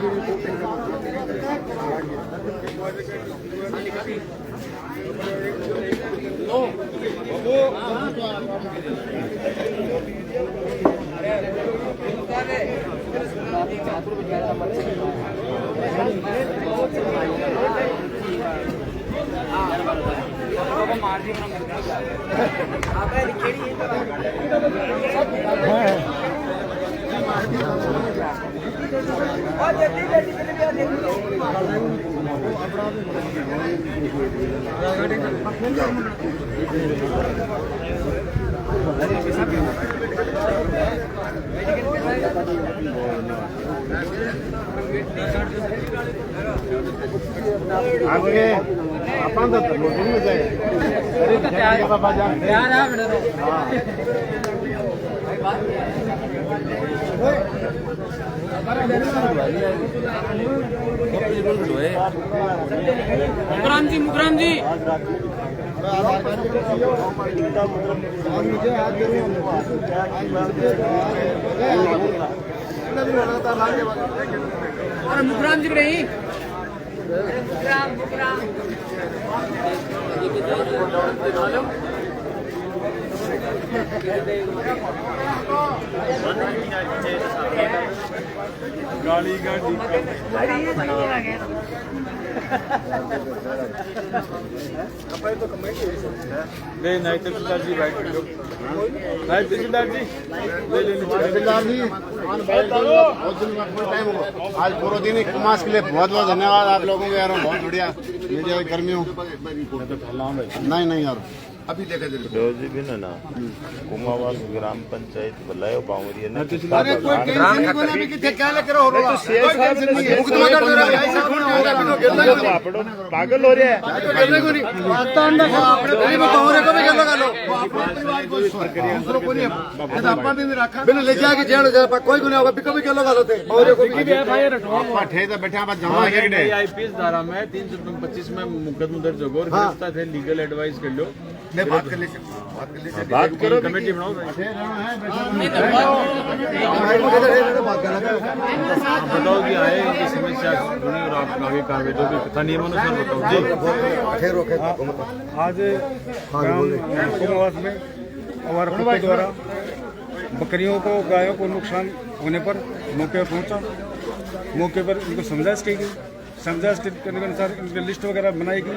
आगे अपन तो मीटिंग में जाए अरे बाबा जान यार मुकराम जी मुझे हाथ अरे मुकराम जी रही गाड़ी गाड़ी नहीं नहीं तहसीलदार जी बैठ लो नहीं तहसीलदार जी तहसीलदार जी आज पूरा दिन कुमास के लिए बहुत बहुत धन्यवाद आप लोगों को यार बहुत बढ़िया मीडिया कर्मियों नहीं नहीं यार अभी देखा जी भी ना कुमावाल ग्राम पंचायत बुलायो बावरिया ने अरे कोई टेंशन नहीं कोना भी किथे क्या लेकर हो रहा है कोई टेंशन नहीं है मुकदमा कर दे रहा है ऐसा कौन होगा बिनो पागल हो रहे हैं गिरने को नहीं आता अंडा खा अपने भाई बताओ रे को भी गल लगा लो परिवार को दूसरों को नहीं है अपन दिन रखा बिनो ले जाके जेल जा कोई को नहीं होगा बिको भी गल लगा लो थे और को भी भाई रखो पाठे तो बैठा आप जमा है रे आईपीएस धारा में 325 में मुकदमा दर्ज होगा और गिरफ्तार थे लीगल एडवाइस कर लो बात कर ले बात करो कमेटी बनाओ बताओ कि आए इनकी समस्या सुनी और आप आगे कार्रवाई जो भी तथा नियमानुसार बताओ जी आज कुमावास में हमारे कुत्ते द्वारा बकरियों को गायों को नुकसान होने पर मौके पर पहुंचा मौके पर इनको समझाइश की गई समझाइश करने के अनुसार इनकी लिस्ट वगैरह बनाएगी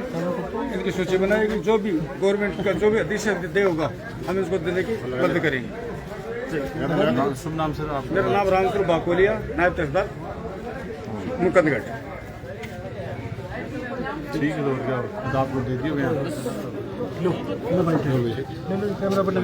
इनकी सूची बनाएगी जो भी गवर्नमेंट का जो भी आदेश दे होगा हम इसको देने की बंद करेंगे। शुभ नाम सर आप? मेरा नाम रामपुर बाकोलिया नायब तहसीलदार मुकंदगढ़। ठीक है तो आप लोग दे दिए कैमरा बटन